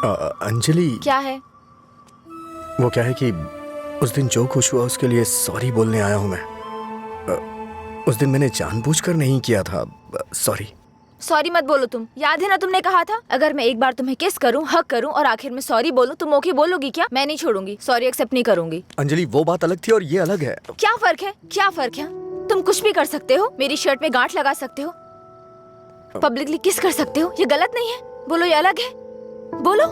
अंजलि, क्या है? वो क्या है कि उस दिन जो कुछ हुआ उसके लिए सॉरी बोलने आया हूँ मैं। उस दिन मैंने जानबूझकर नहीं किया था। सॉरी। सॉरी मत बोलो तुम। याद है ना तुमने कहा था अगर मैं एक बार तुम्हें किस करूं, हक करूं और आखिर में सॉरी बोलूं तुम ओके बोलोगी क्या? मैं नहीं छोड़ूंगी, सॉरी एक्सेप्ट नहीं करूंगी। अंजलि, वो बात अलग थी और ये अलग है। क्या फर्क है? क्या फर्क है? तुम कुछ भी कर सकते हो, मेरी शर्ट में गांठ लगा सकते हो, पब्लिकली किस कर सकते हो, ये गलत नहीं है? बोलो ये अलग है? बोलो।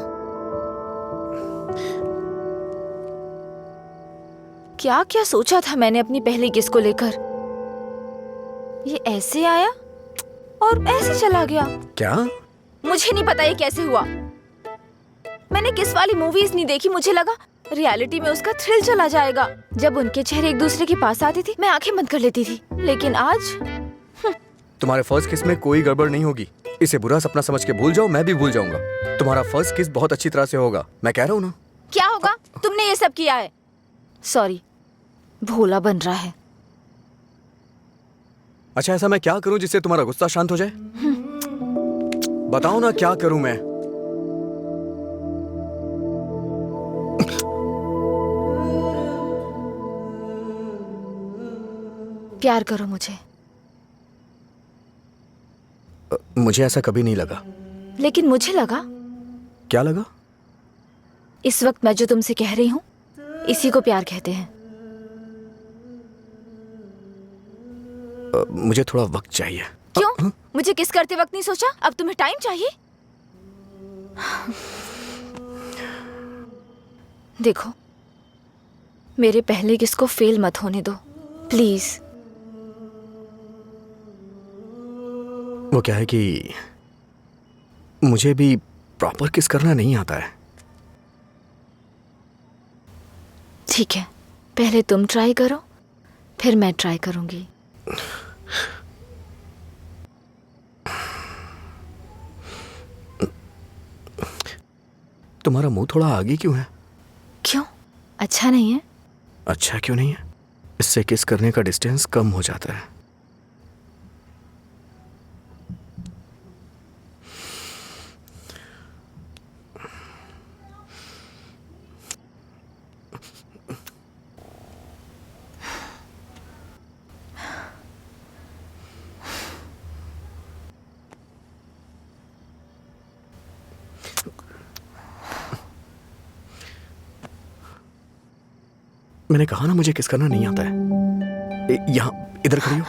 क्या क्या सोचा था मैंने अपनी पहली किस को लेकर? ये ऐसे आया और ऐसे चला गया। क्या? मुझे नहीं पता ये कैसे हुआ। मैंने किस वाली मूवीज नहीं देखी, मुझे लगा रियलिटी में उसका थ्रिल चला जाएगा। जब उनके चेहरे एक दूसरे के पास आते थे मैं आंखें बंद कर लेती थी, लेकिन आज तुम्हारे फर्स्ट किस में कोई गड़बड़ नहीं होगी। इसे बुरा सपना समझ के भूल जाओ, मैं भी भूल जाऊंगा। तुम्हारा फर्स्ट किस बहुत अच्छी तरह से होगा, मैं कह रहा हूँ ना। क्या होगा? तुमने ये सब किया है। सॉरी, भोला बन रहा है। अच्छा, ऐसा मैं क्या करूं जिससे तुम्हारा गुस्सा शांत हो जाए? बताओ ना क्या करूं मैं? प्यार करो मुझे। मुझे ऐसा कभी नहीं लगा। लेकिन मुझे लगा। क्या लगा? इस वक्त मैं जो तुमसे कह रही हूँ इसी को प्यार कहते हैं। मुझे थोड़ा वक्त चाहिए। क्यों? मुझे किस करते वक्त नहीं सोचा? अब तुम्हें टाइम चाहिए? देखो, मेरे पहले किस को फेल मत होने दो प्लीज। वो क्या है कि मुझे भी प्रॉपर किस करना नहीं आता है। ठीक है, पहले तुम ट्राई करो, फिर मैं ट्राई करूंगी। तुम्हारा मुंह थोड़ा आगे क्यों है? क्यों? अच्छा नहीं है? अच्छा क्यों नहीं है? इससे किस करने का डिस्टेंस कम हो जाता है। मैंने कहा ना मुझे किस करना नहीं आता है। यहाँ इधर खड़ी हो।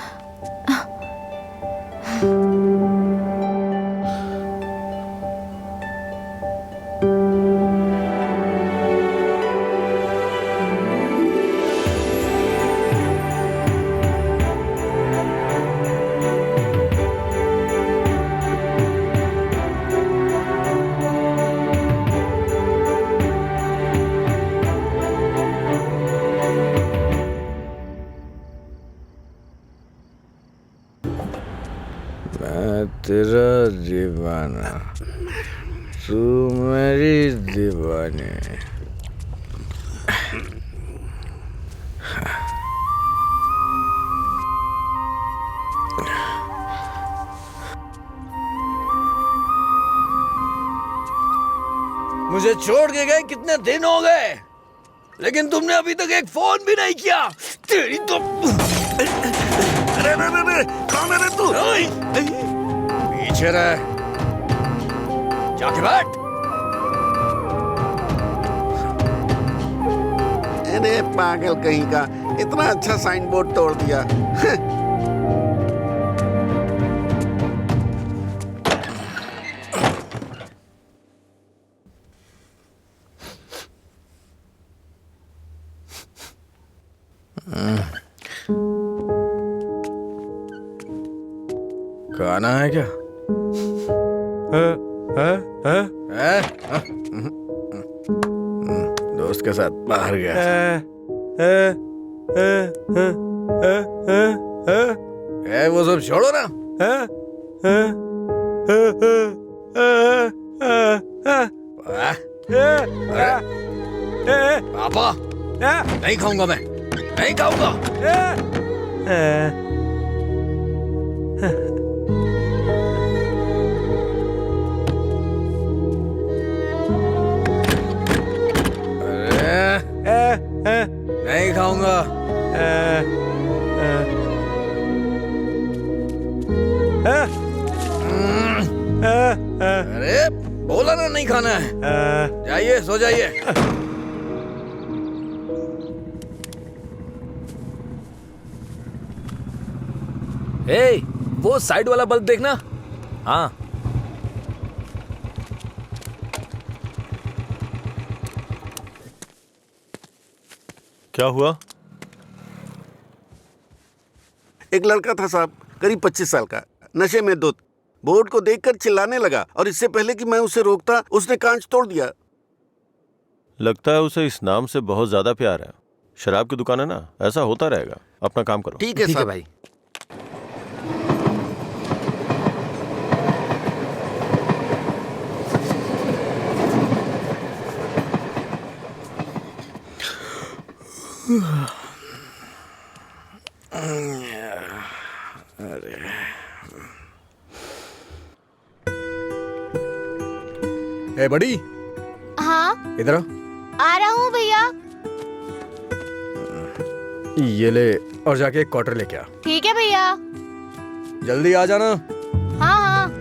मैं तेरा दीवाना, तू मेरी दीवानी। मुझे छोड़ के गए कितने दिन हो गए, लेकिन तुमने अभी तक एक फोन भी नहीं किया। तेरी तो अरे कौन है रे तू? पीछे रह, जाके बैठ। अरे पागल कहीं का, इतना अच्छा साइन बोर्ड तोड़ दिया। खाना है क्या? दोस्त के साथ बाहर गया। वो सब छोड़ो ना। पापा, नहीं खाऊंगा मैं, नहीं खाऊंगा। अरे बोला ना नहीं खाना है। जाइए सो जाइए। ए, वो साइड वाला बल्ब देखना। हाँ। क्या हुआ? एक लड़का था साहब, करीब 25 साल का, नशे में धुत, बोर्ड को देखकर चिल्लाने लगा और इससे पहले कि मैं उसे रोकता उसने कांच तोड़ दिया। लगता है उसे इस नाम से बहुत ज्यादा प्यार है। शराब की दुकान है ना, ऐसा होता रहेगा। अपना काम करो। ठीक है साहब। भाई। ए बड़ी, हाँ इधर आ रहा हूँ भैया। ये ले और जाके एक क्वार्टर लेके आ। ठीक है भैया। जल्दी आ जाना। हाँ हाँ।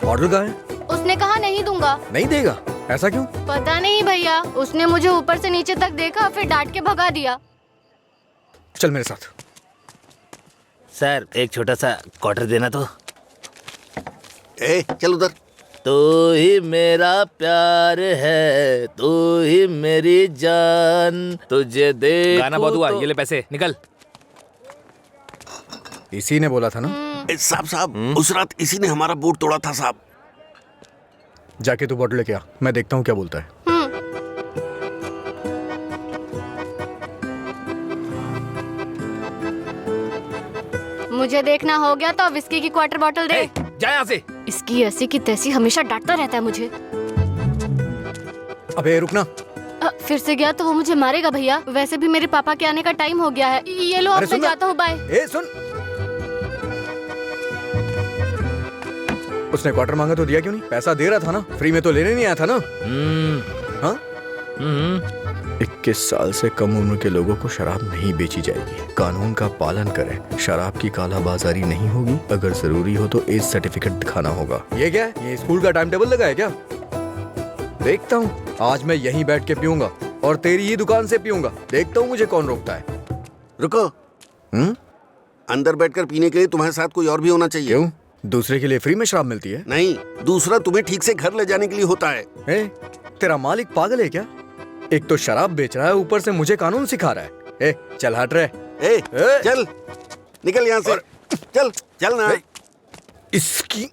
ऑर्डर कहाँ है? उसने कहा नहीं दूंगा। नहीं देगा? ऐसा क्यों? पता नहीं भैया, उसने मुझे ऊपर से नीचे तक देखा फिर डांट के भगा दिया। चल मेरे साथ। सर एक छोटा सा क्वार्टर देना तो। ए चल उधर। तू ही मेरा प्यार है, तू ही मेरी जान, तुझे देखूं गाना बहुत हुआ, तो... ये ले पैसे, निकल। इसी ने बोला था ना? साहब साहब, उस रात इसी ने हमारा बोर्ड तोड़ा था साहब। जाके तू बॉटल लेके आ, मैं देखता हूँ क्या बोलता है। मुझे देखना हो गया तो विस्की की क्वार्टर बॉटल दे। जा यहाँ से। इसकी ऐसी की तैसी हमेशा डांटता रहता है मुझे। अबे रुकना। फिर से गया तो वो मुझे मारेगा भैया। वैसे भी मेरे पापा के आने का टाइम हो गया है। ये लो, अब मैं जाता हूँ, बाय। ए सुन, उसने क्वार्टर मांगा तो दिया क्यों नहीं? पैसा दे रहा था ना, फ्री में तो लेने नहीं आया था ना? हाँ? 21 साल से कम उम्र के लोगों को शराब नहीं बेची जाएगी। कानून का पालन करें। शराब की कालाबाजारी नहीं होगी। अगर जरूरी हो तो एज सर्टिफिकेट दिखाना होगा। ये क्या है? ये स्कूल का टाइम टेबल लगा है क्या? देखता हूँ, आज मैं यहीं बैठ के पीऊंगा और तेरी ही दुकान से पीऊंगा। देखता हूँ मुझे कौन रोकता है। रुको। अंदर बैठकर पीने के लिए तुम्हारे साथ कोई और भी होना चाहिए। क्यों? दूसरे के लिए फ्री में शराब मिलती है? नहीं, दूसरा तुम्हें ठीक से घर ले जाने के लिए होता है। ए, तेरा मालिक पागल है क्या? एक तो शराब बेच रहा है, ऊपर से मुझे कानून सिखा रहा है। ए, चल हट रहे। चल निकल यहाँ से। चल चल ना। इसकी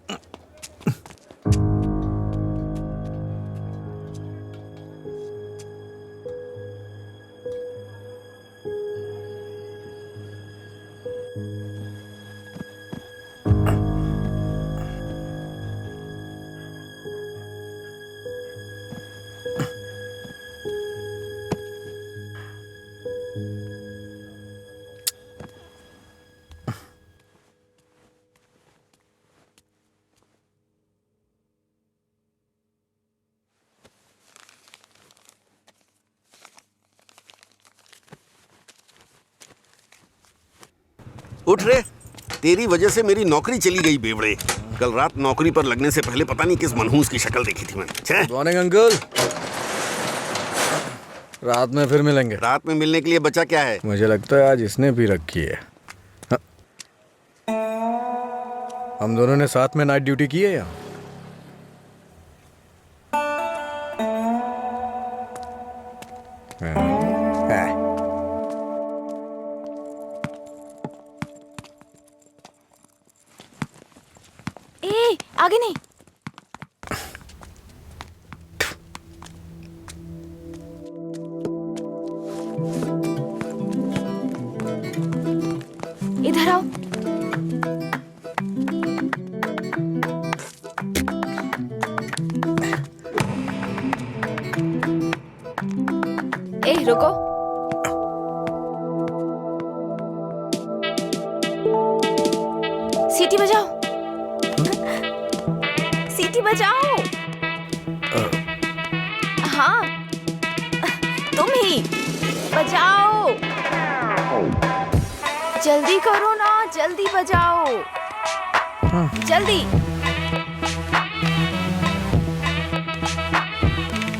उठ रे, तेरी वजह से मेरी नौकरी चली गई बेवड़े। कल रात नौकरी पर लगने से पहले पता नहीं किस मनहूस की शक्ल देखी थी मैंने। Good morning uncle. रात में फिर मिलेंगे। रात में मिलने के लिए बचा क्या है? मुझे लगता है आज इसने भी रखी है। हाँ। हम दोनों ने साथ में नाइट ड्यूटी की है या? ए, आगे नहीं। इधर आओ। रुको। सीटी बजाओ, सीटी बजाओ। हाँ, तुम ही बजाओ। जल्दी करो ना, जल्दी बजाओ। जल्दी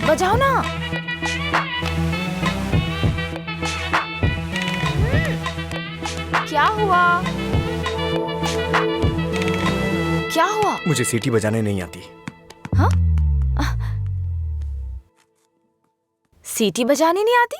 बजाओ ना। क्या हुआ? क्या हुआ? मुझे सीटी बजाने नहीं आती। हाँ? सीटी बजानी नहीं आती?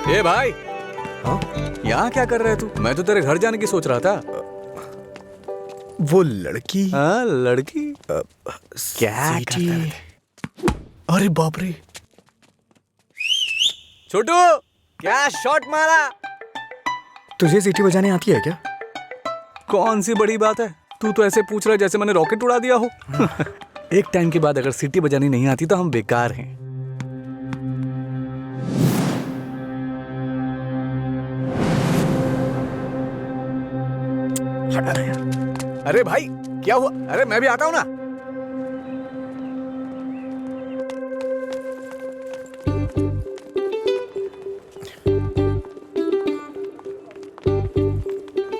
ए भाई, हाँ? यहाँ क्या कर रहा है तू? मैं तो तेरे घर जाने की सोच रहा था। वो लड़की। हाँ, लड़की क्या सीटी। करता है? अरे बाप रे, छोटू क्या शॉट मारा। तुझे सीटी बजाने आती है क्या? कौन सी बड़ी बात है, तू तो ऐसे पूछ रहा है जैसे मैंने रॉकेट उड़ा दिया हो। एक टाइम के बाद अगर सीटी बजानी नहीं आती तो हम बेकार हैं। हटा यार। अरे भाई क्या हुआ? अरे मैं भी आता हूं ना।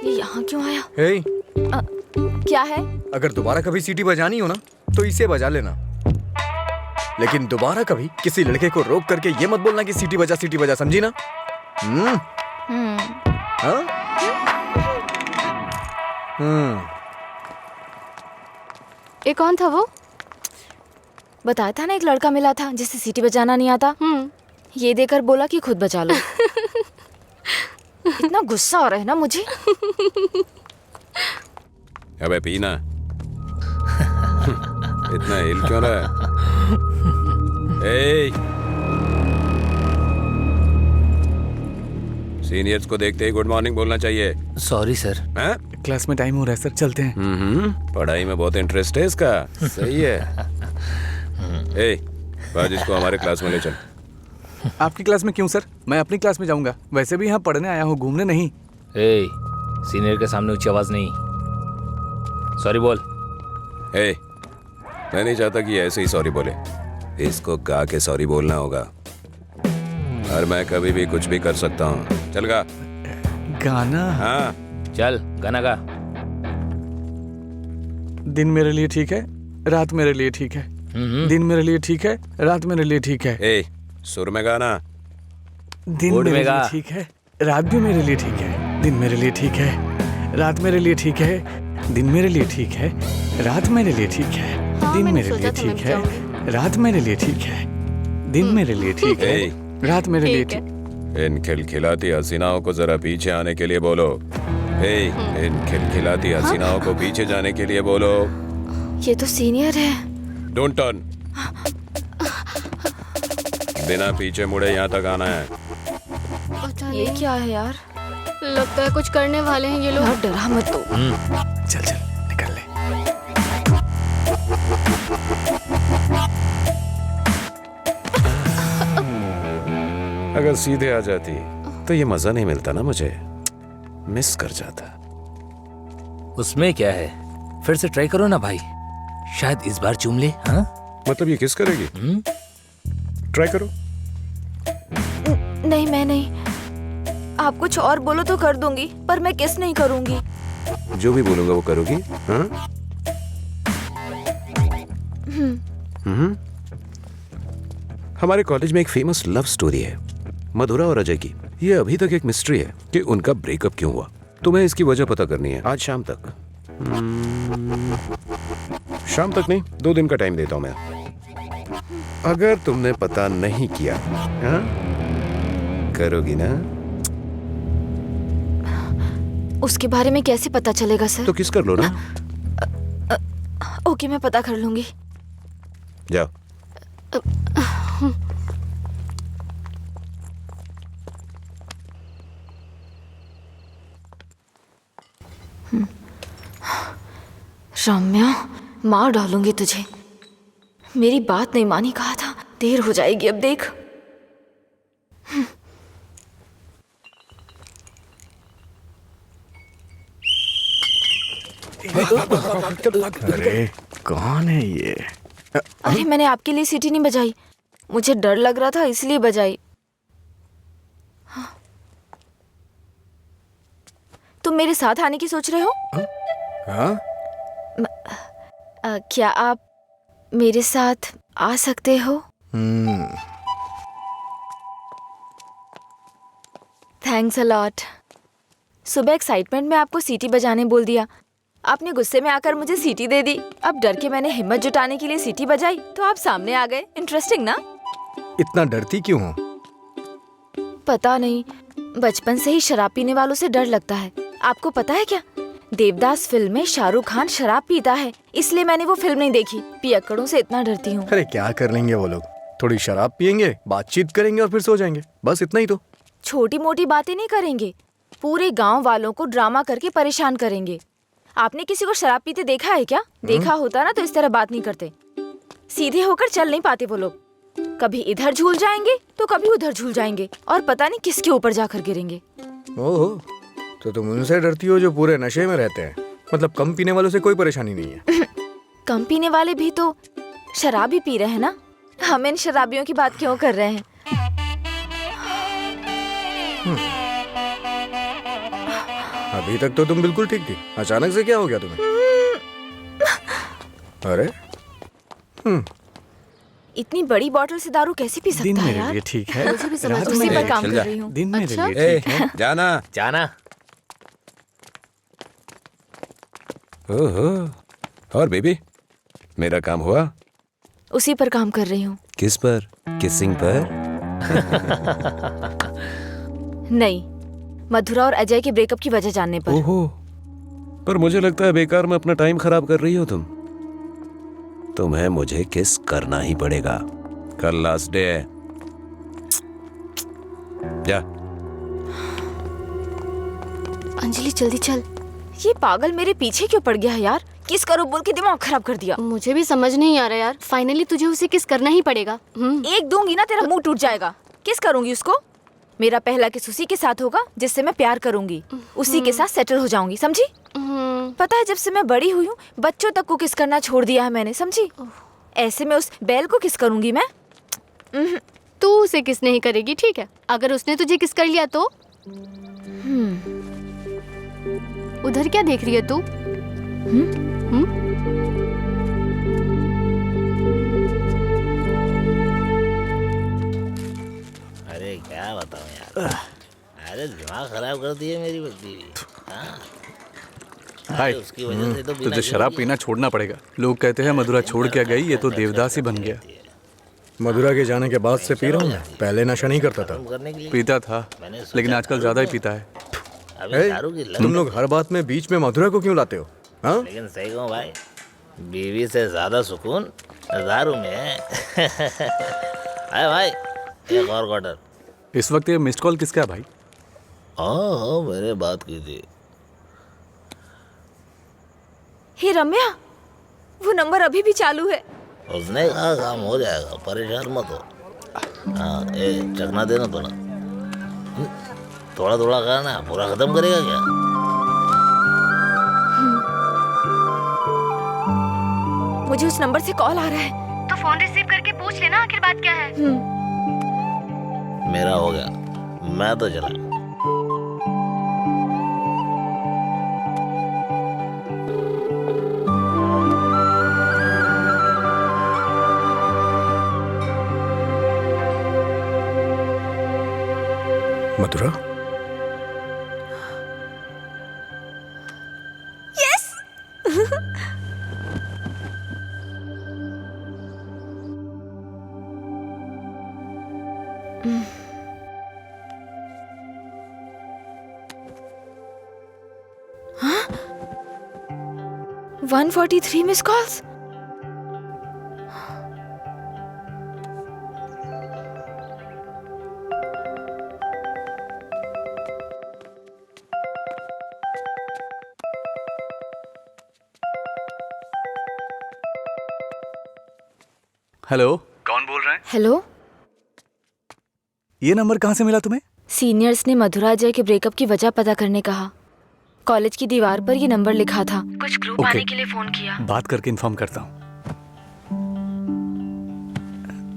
ये यहाँ क्यों आया? हे, क्या है? अगर दोबारा कभी सीटी बजानी हो ना तो इसे बजा लेना, लेकिन दोबारा कभी किसी लड़के को रोक करके ये मत बोलना कि सीटी बजा, समझी ना? हाँ? ये कौन था वो? बताया था ना, एक लड़का मिला था जिसे सीटी बजाना नहीं आता। ये देकर बोला कि खुद बजा लो। इतना गुस्सा आ रहा है ना मुझे। अबे पीना। इतना हिल क्यों रहा है? सीनियर्स को देखते ही गुड मॉर्निंग बोलना चाहिए। Sorry sir. हैं? क्लास में टाइम हो रहा है सर, चलते हैं। पढ़ाई में बहुत इंटरेस्ट है इसका। सही है। आज इसको हमारे क्लास में ले चल। आपकी क्लास में क्यों सर? मैं अपनी क्लास में जाऊंगा। वैसे भी यहाँ पढ़ने आया हूँ, घूमने नहीं। ए, सीनियर के सामने ऊंची आवाज नहीं। सॉरी बोल। मैं नहीं चाहता कि ऐसे ही सॉरी बोले। इसको गा के सॉरी बोलना होगा, और मैं कभी भी कुछ भी कर सकता हूँ। चल गा। गाना? हाँ चल गाना गा। दिन मेरे लिए ठीक है, रात मेरे लिए ठीक है। दिन मेरे लिए ठीक है, रात मेरे लिए ठीक है। सुर में गाना। दिन बोर्ड मेरे में गा। लिए ठीक है, रात भी मेरे लिए ठीक है। दिन मेरे लिए ठीक है, रात मेरे लिए ठीक है। दिन मेरे लिए ठीक है, रात मेरे लिए ठीक है। दिन मेरे लिए ठीक है, रात मेरे लिए ठीक है। दिन मेरे लिए ठीक है, रात मेरे लिए ठीक। इन खिलखिलाती हसीनाओं को जरा पीछे आने के लिए बोलो। इन खिलखिलाती हसीनाओं को पीछे जाने के लिए बोलो। ये तो सीनियर है। Don't turn. बिना पीछे मुड़े यहाँ तक आना है। पता ये नहीं, क्या है यार? लगता है कुछ करने वाले हैं ये लोग। यार डरा मत तो। चल चल निकल ले। अगर सीधे आ जाती तो ये मजा नहीं मिलता ना, मुझे मिस कर जाता। उसमें क्या है, फिर से ट्राई करो ना भाई, शायद इस बार चूम ले। हाँ मतलब ये किस करेगी? ट्राई करो। नहीं, मैं नहीं। आप कुछ और बोलो तो कर दूंगी, पर मैं किस नहीं करूंगी। जो भी बोलूंगा वो करोगी? हाँ? हमारे कॉलेज में एक फेमस लव स्टोरी है, मधुरा और अजय की। ये अभी तक एक मिस्ट्री है कि उनका ब्रेकअप क्यों हुआ। तुम्हें इसकी वजह पता करनी है आज शाम तक। शाम तक नहीं, 2 दिन का टाइम देता हूं मैं। अगर तुमने पता नहीं किया, हाँ? करोगी ना? उसके बारे में कैसे पता चलेगा सर? तो किस कर लो ना। ओके, मैं पता कर लूंगी। जाओ। रम्या, मार डालूंगी तुझे। मेरी बात नहीं मानी, कहा था। देर हो जाएगी अब देख। अरे कौन है ये? अरे मैंने आपके लिए सीटी नहीं बजाई, मुझे डर लग रहा था इसलिए बजाई। हाँ। तुम मेरे साथ आने की सोच रहे हो? हाँ? क्या आप मेरे साथ आ सकते हो? Thanks a lot. सुबह एक्साइटमेंट में आपको सीटी बजाने बोल दिया, आपने गुस्से में आकर मुझे सीटी दे दी। अब डर के मैंने हिम्मत जुटाने के लिए सीटी बजाई तो आप सामने आ गए। इंटरेस्टिंग ना? इतना डरती क्यों हो? पता नहीं, बचपन से ही शराब पीने वालों से डर लगता है। आपको पता है क्या, देवदास फिल्म में शाहरुख खान शराब पीता है, इसलिए मैंने वो फिल्म नहीं देखी। पियक्कड़ों से इतना डरती हूँ। अरे क्या कर लेंगे वो लोग? थोड़ी शराब पियेंगे, बातचीत करेंगे और फिर सो जाएंगे, बस इतना ही तो। छोटी मोटी बातें नहीं करेंगे, पूरे गांव वालों को ड्रामा करके परेशान करेंगे। आपने किसी को शराब पीते देखा है क्या? देखा होता ना तो इस तरह बात नहीं करते। सीधे होकर चल नहीं पाते वो लोग, कभी इधर झूल जाएंगे तो कभी उधर झूल जाएंगे और पता नहीं किसके ऊपर जाकर गिरेंगे। ओहो, तो तुम उनसे डरती हो जो पूरे नशे में रहते हैं? मतलब कम पीने वालों से कोई परेशानी नहीं है? कम पीने वाले भी तो शराब ही पी रहे हैं ना, हम इन शराबियों की बात क्यों कर रहे हैं? अभी तक तो तुम बिल्कुल ठीक थी, अचानक से क्या हो गया तुम्हें? अरे इतनी बड़ी बोतल से दारू कैसे पी दिन सकता है मेरे यार? लिए ठीक है, मुझे भी समझ रात उसी मेरे पर लिए काम चल कर जा। रही हूँ। दिन मेरे अच्छा? लिए ठीक है। जाना। जाना। ओहो, और बेबी, मेरा काम हुआ? उसी पर काम कर रही हूँ। किस पर? किसिंग पर? नहीं, मधुरा और अजय के ब्रेकअप की वजह जानने पर। ओहो, पर मुझे लगता है बेकार में अपना टाइम खराब कर रही हो तुम। तुम्हें मुझे किस करना ही पड़ेगा, कल लास्ट डे है। जा। अंजलि जल्दी चल। ये पागल मेरे पीछे क्यों पड़ गया है यार? किस करो बोल के दिमाग खराब कर दिया। मुझे भी समझ नहीं आ रहा यार, फाइनली तुझे उसे किस करना ही पड़ेगा। एक दूंगी ना तेरा मुंह टूट जाएगा। किस करूंगी उसको? मेरा पहला किस उसी के साथ होगा जिससे मैं प्यार करूंगी, उसी के साथ सेटल हो जाऊंगी, समझी? पता है जब से मैं बड़ी हुई हूँ बच्चों तक को किस करना छोड़ दिया है मैंने, समझी? ऐसे में उस बैल को किस करूंगी मैं? तू उसे किस नहीं करेगी, ठीक है? अगर उसने तुझे किस कर लिया तो? उधर क्या देख रही है तू? अरे क्या बताऊं यार, अरे दिमाग खराब कर दिए मेरी बीवी। हाँ? हाय, अरे उसकी वजह से तो बिना तुझे शराब जरूरी- पीना छोड़ना पड़ेगा। लोग कहते हैं मधुरा छोड़ के गई, ये तो देवदास ही बन गया। मधुरा के जाने के बाद से पी रहा हूँ मैं, पहले नशा नहीं करता था। करने के लिए पीता था, लेकिन आजकल ज्यादा ही पीता है। अभी ए, दारू की लत- तुम लोग हर बात में बीच में मधुरा को क्यों लाते हो? हाँ? लेकिन सही कहूँ भाई, बीवी से ज्यादा सुकून दारू में है। अरे भाई, एक और क्वार्टर। इस वक्त ये मिस्ड कॉल किसका है भाई? हाँ, मैंने बात की थी। हे रम्या, वो नंबर अभी भी चालू है। उसने कहा काम हो जाएगा, परेशान मत हो। हाँ, ए चखना देना थोड़ा। थोड़ा थोड़ा करना, पूरा खत्म करेगा क्या? मुझे उस नंबर से कॉल आ रहा है। तो फोन रिसीव करके पूछ लेना आखिर बात क्या है। मेरा हो गया, मैं तो चला। मधुरा? हाँ? 143 मिस कॉल्स। हेलो, कौन बोल रहे हैं? हेलो, ये नंबर कहाँ से मिला तुम्हें? सीनियर्स ने मधुरा अजय के ब्रेकअप की वजह पता करने कहा। कॉलेज की दीवार पर ये नंबर लिखा था। कुछ ग्रुप ओके। आने के लिए फोन किया। बात करके इन्फॉर्म करता हूँ।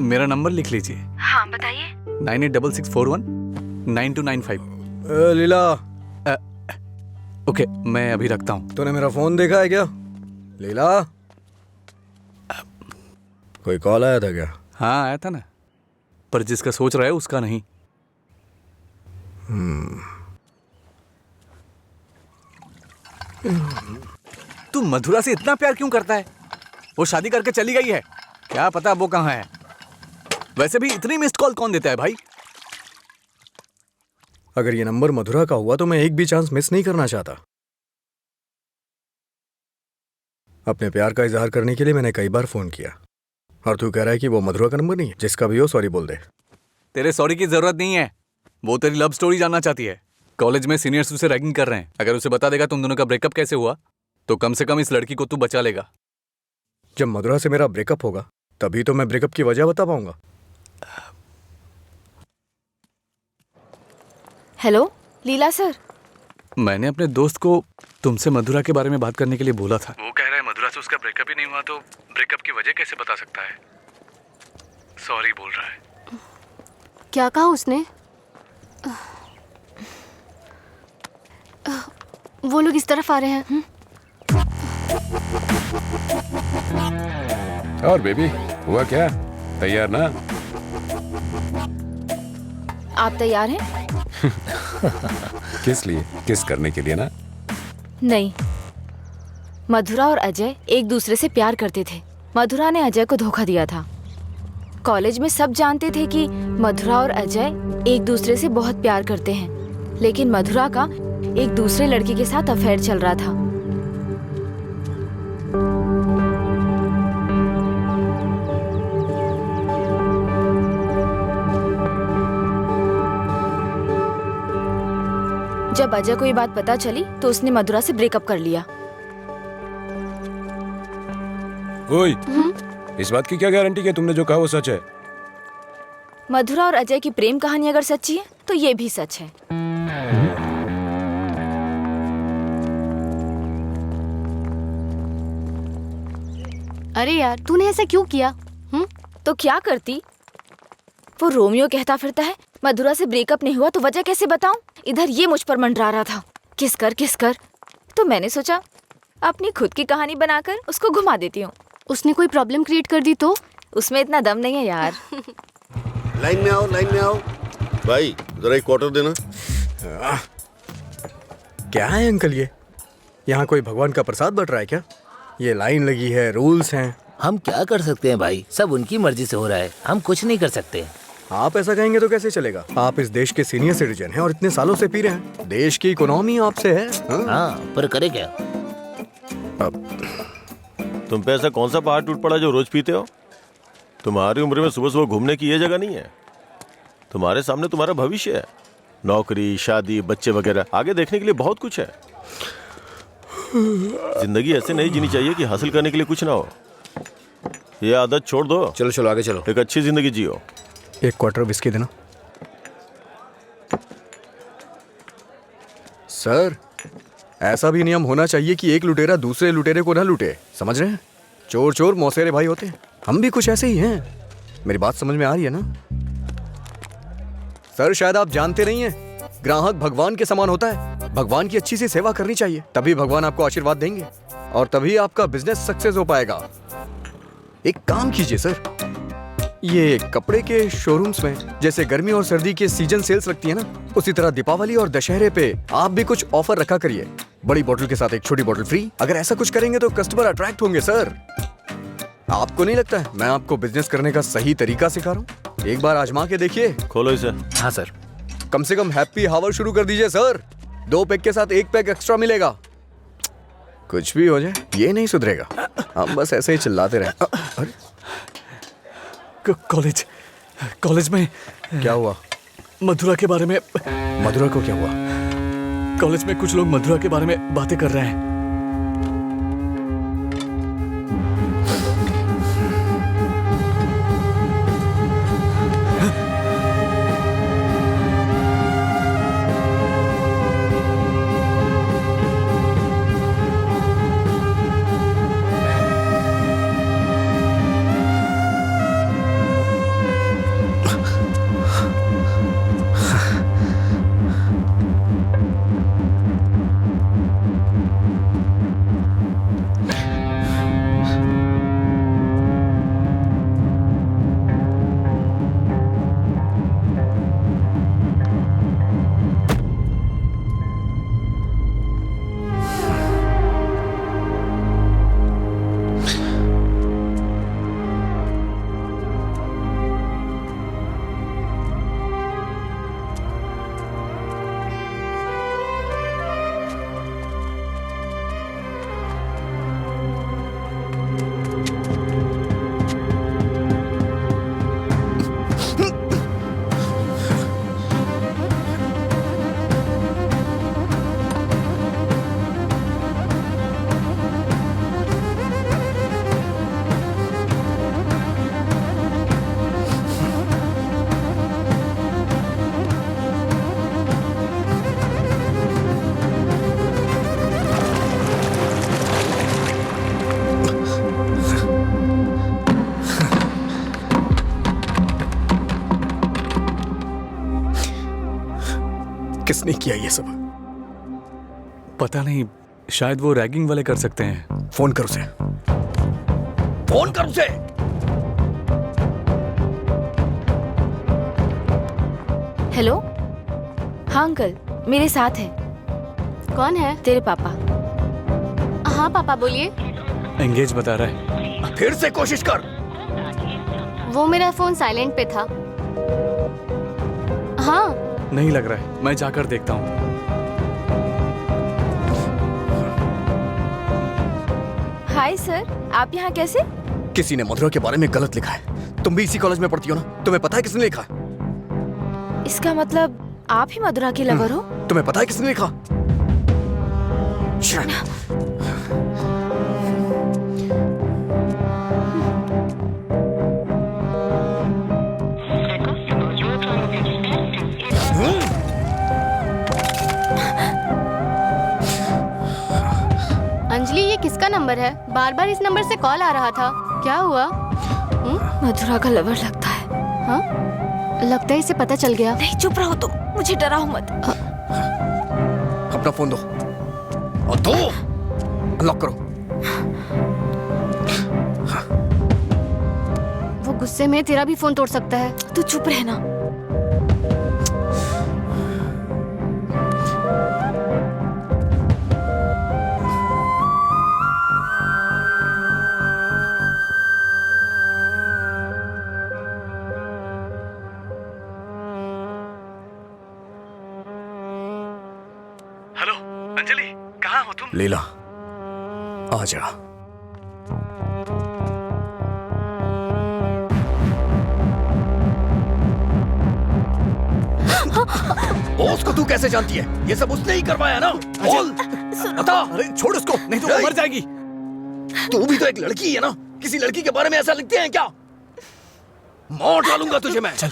मेरा नंबर लिख लीजिए। हाँ बताइए। 9866419295। लीला, ओके, मैं अभी रखता हूँ। तूने मेरा फोन देखा है क्या? लीला, कोई कॉल आया था क्या? हाँ आया था ना, पर जिसका सोच रहा है उसका नहीं। तू मधुरा से इतना प्यार क्यों करता है? वो शादी करके चली गई है, क्या पता वो कहाँ है। वैसे भी इतनी मिस्ड कॉल कौन देता है भाई? अगर ये नंबर मधुरा का हुआ तो मैं एक भी चांस मिस नहीं करना चाहता। अपने प्यार का इजहार करने के लिए मैंने कई बार फोन किया, और तू कह रहा है कि वो मधुरा का नंबर नहीं है? जिसका भी हो सॉरी बोल दे। तेरे सॉरी की जरूरत नहीं है, वो तेरी लव स्टोरी जानना चाहती है। कॉलेज में सीनियर्स उसे रैगिंग कर रहे हैं। अगर उसे बता देगा तुम दोनों का ब्रेकअप कैसे हुआ तो कम से कम इस लड़की को तू बचा लेगा। जब मधुरा से मेरा ब्रेकअप होगा तभी तो मैं ब्रेकअप की वजह बता पाऊंगा। हेलो लीला सर। मैंने अपने दोस्त को तुमसे मधुरा के बारे में बात करने के लिए बोला था। वो कह रहा है मधुरा से उसका ब्रेकअप ही नहीं हुआ तो ब्रेकअप की वजह कैसे बता सकता है। सॉरी बोल रहा है। क्या कहा उसने? वो लोग इस तरफ आ रहे हैं। और बेबी, हुआ क्या? तैयार ना? आप तैयार हैं? किस लिए? किस करने के लिए ना? नहीं, मधुरा और अजय एक दूसरे से प्यार करते थे। मधुरा ने अजय को धोखा दिया था। कॉलेज में सब जानते थे कि मधुरा और अजय एक दूसरे से बहुत प्यार करते हैं, लेकिन मधुरा का एक दूसरे लड़के के साथ अफेयर चल रहा था। जब अजय को ये बात पता चली तो उसने मधुरा से ब्रेकअप कर लिया। ओए, इस बात की क्या गारंटी कि तुमने जो कहा वो सच है? मधुरा और अजय की प्रेम कहानी अगर सच्ची है तो ये भी सच है। अरे यार, तूने ऐसा क्यों किया? तो क्या करती? वो रोमियो कहता फिरता है मधुरा से ब्रेकअप नहीं हुआ तो वजह कैसे बताऊं? इधर ये मुझ पर मंडरा रहा था किस कर। तो मैंने सोचा अपनी खुद की कहानी बनाकर उसको घुमा देती हूँ। उसने कोई प्रॉब्लम क्रिएट कर दी तो? उसमें इतना दम नहीं है यार। लाइन में आओ, लाइन में आओ। भाई जरा एक क्वार्टर देना। क्या है अंकल ये? यहाँ कोई भगवान का प्रसाद बट रहा है क्या? ये लाइन लगी है, रूल्स हैं। हम क्या कर सकते हैं भाई, सब उनकी मर्जी से हो रहा है, हम कुछ नहीं कर सकते। आप ऐसा कहेंगे तो कैसे चलेगा? आप इस देश के सीनियर सिटीजन हैं और इतने सालों से पी रहे हैं। देश की इकोनॉमी आपसे है। हाँ, पर करे क्या? तुम पे ऐसा कौन सा पहाड़ टूट पड़ा जो रोज पीते हो? तुम्हारी उम्र में सुबह सुबह घूमने की ये जगह नहीं है। तुम्हारे सामने तुम्हारा भविष्य है, नौकरी, शादी, बच्चे वगैरह। आगे देखने के लिए बहुत कुछ है। जिंदगी ऐसे नहीं जीनी चाहिए कि हासिल करने के लिए कुछ ना हो। ये आदत छोड़ दो। चलो चलो आगे चलो। एक अच्छी जिंदगी जियो। एक क्वार्टर विस्की देना। सर, ऐसा भी नियम होना चाहिए कि एक लुटेरा दूसरे लुटेरे को ना लूटे। समझ रहे हैं? चोर चोर मौसेरे भाई होते हैं। हम भी कुछ ऐसे ही हैं। मेरी बात समझ में आ रही है ना? सर, शायद आप जानते नहीं हैं, ग्राहक भगवान के समान होता है। भगवान की अच्छी सी सेवा करनी चाहिए, तभी भगवान आपको आशीर्वाद देंगे और तभी आपका बिजनेस सक्सेस हो पाएगा। एक काम कीजिए सर, ये कपड़े के शोरूम्स में जैसे गर्मी और सर्दी के सीजन सेल्स लगती है ना, उसी तरह दीपावली और दशहरे पे आप भी कुछ ऑफर रखा करिए। बड़ी बोतल के साथ एक छोटी बोतल फ्री। अगर ऐसा कुछ करेंगे तो कस्टमर अट्रैक्ट होंगे सर। आपको नहीं लगता है मैं आपको बिजनेस करने का सही तरीका सिखा रहा हूँ? एक बार आजमा के देखिए। खोलो इसे। हाँ सर। कम से कम हैप्पी हावर शुरू कर दीजिए सर। 2 पैक के साथ 1 पैक एक्स्ट्रा मिलेगा। कुछ भी हो जाए ये नहीं सुधरेगा। हम बस ऐसे ही चिल्लाते रहे। अरे कॉलेज में क्या हुआ? मधुरा के बारे में। मधुरा को क्या हुआ? कॉलेज में कुछ लोग मधुरा के बारे में बातें कर रहे हैं। किसने किया ये सब? पता नहीं, शायद वो रैगिंग वाले कर सकते हैं। फोन कर उसे, फोन कर उसे। हेलो। हाँ अंकल, मेरे साथ है। कौन है? तेरे पापा। हाँ पापा बोलिए। एंगेज बता रहा है। फिर से कोशिश कर। वो मेरा फोन साइलेंट पे था। हाँ। नहीं लग रहा है, मैं जाकर देखता हूँ। हाय सर, आप यहाँ कैसे? किसी ने मधुरा के बारे में गलत लिखा है। तुम भी इसी कॉलेज में पढ़ती हो ना? तुम्हें पता है किसने लिखा? इसका मतलब आप ही मधुरा के लवर हो? तुम्हें पता है किसने लिखा? अंजलि, ये किसका नंबर है? बार बार इस नंबर से कॉल आ रहा था। क्या हुआ? मधुरा का लवर लगता है। हाँ, लगता है इसे पता चल गया। नहीं, चुप रहो तुम, मुझे डराओ मत। अपना फोन दो और दो, अनलॉक करो। वो गुस्से में तेरा भी फोन तोड़ सकता है। तू चुप रहना। हेलो अंजलि, कहाँ हो तुम? लीला, आ जा। बॉस को तू कैसे जानती है? ये सब उसने ही करवाया ना? बोल, बता। अरे छोड़ उसको, नहीं तो वो मर जाएगी। तू भी तो एक लड़की है ना? किसी लड़की के बारे में ऐसा लिखते हैं क्या? मार डालूंगा तुझे मैं। चल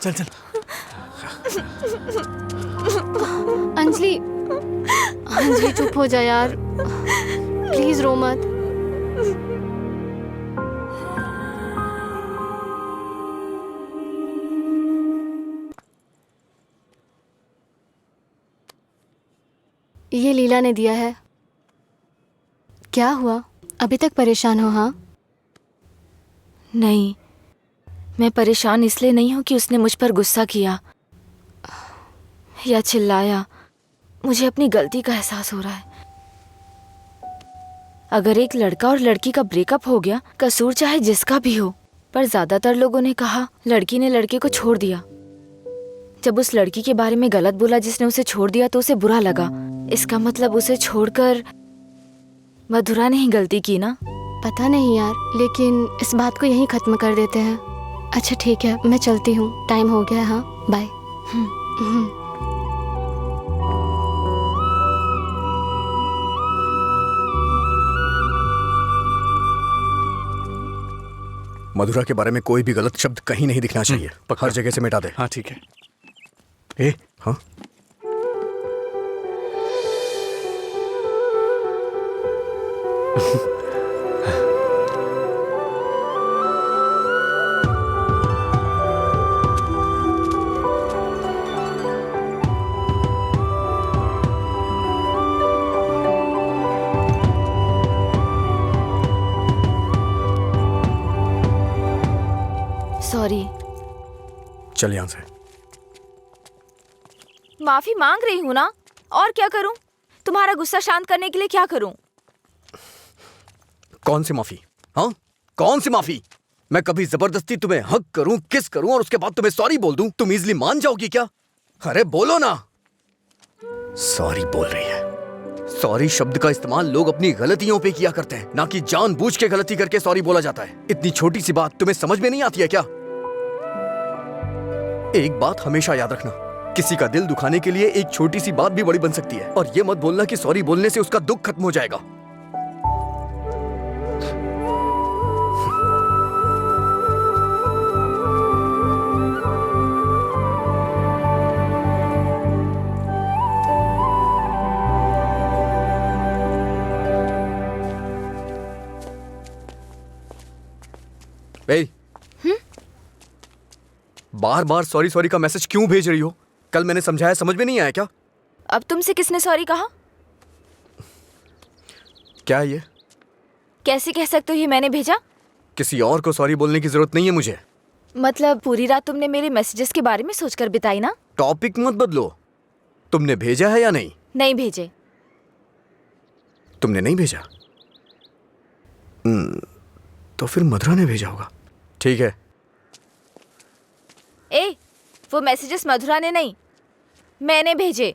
चल चल। अंजलि, अंजलि चुप हो जा यार, प्लीज रो मत। ये लीला ने दिया है। क्या हुआ? अभी तक परेशान हो? हाँ। नहीं, मैं परेशान इसलिए नहीं हूँ कि उसने मुझ पर गुस्सा किया या चिल्लाया। मुझे अपनी गलती का एहसास हो रहा है। अगर एक लड़का और लड़की का ब्रेकअप हो गया, कसूर चाहे जिसका भी हो, पर ज्यादातर लोगों ने कहा लड़की ने लड़के को छोड़ दिया। जब उस लड़की के बारे में गलत बोला जिसने उसे छोड़ दिया तो उसे बुरा लगा। इसका मतलब उसे छोड़कर मधुरा ने ही गलती की ना? पता नहीं यार, लेकिन इस बात को यहीं खत्म कर देते हैं। अच्छा ठीक है, मैं चलती हूँ, टाइम हो गया। हाँ बाय। मधुरा के बारे में कोई भी गलत शब्द कहीं नहीं दिखना चाहिए। हर जगह से मिटा दे। हाँ ठीक है। ए, हाँ? सॉरी। चल यहाँ से। माफी मांग रही हूँ ना, और क्या करूँ? तुम्हारा गुस्सा शांत करने के लिए क्या करूँ? कौन सी माफी? हाँ, कौन सी माफी? मैं कभी जबरदस्ती तुम्हें हक करूं, किस करूं और उसके बाद तुम्हें सॉरी बोल दूं? तुम इजली मान जाओगी क्या? अरे बोलो ना। सॉरी बोल रही है। सॉरी शब्द का इस्तेमाल लोग अपनी गलतियों पे किया करते हैं, ना कि जानबूझ के गलती करके सॉरी बोला जाता है। इतनी छोटी सी बात तुम्हें समझ में नहीं आती है क्या? एक बात हमेशा याद रखना, किसी का दिल दुखाने के लिए एक छोटी सी बात भी बड़ी बन सकती है। और ये मत बोलना कि सॉरी बोलने से उसका दुख खत्म हो जाएगा। बार बार सॉरी सॉरी का मैसेज क्यों भेज रही हो? कल मैंने समझाया, समझ में नहीं आया क्या? अब तुमसे किसने सॉरी कहा? क्या है ये? कैसे कह सकते हो ये मैंने भेजा? किसी और को सॉरी बोलने की जरूरत नहीं है मुझे। मतलब पूरी रात तुमने मेरे मैसेजेस के बारे में सोचकर बिताई ना? टॉपिक मत बदलो। तुमने भेजा है या नहीं? नहीं भेजे। तुमने नहीं भेजा? तो फिर मधुरा ने भेजा होगा। ठीक है। वो मैसेजेस मधुरा ने नहीं, मैंने भेजे।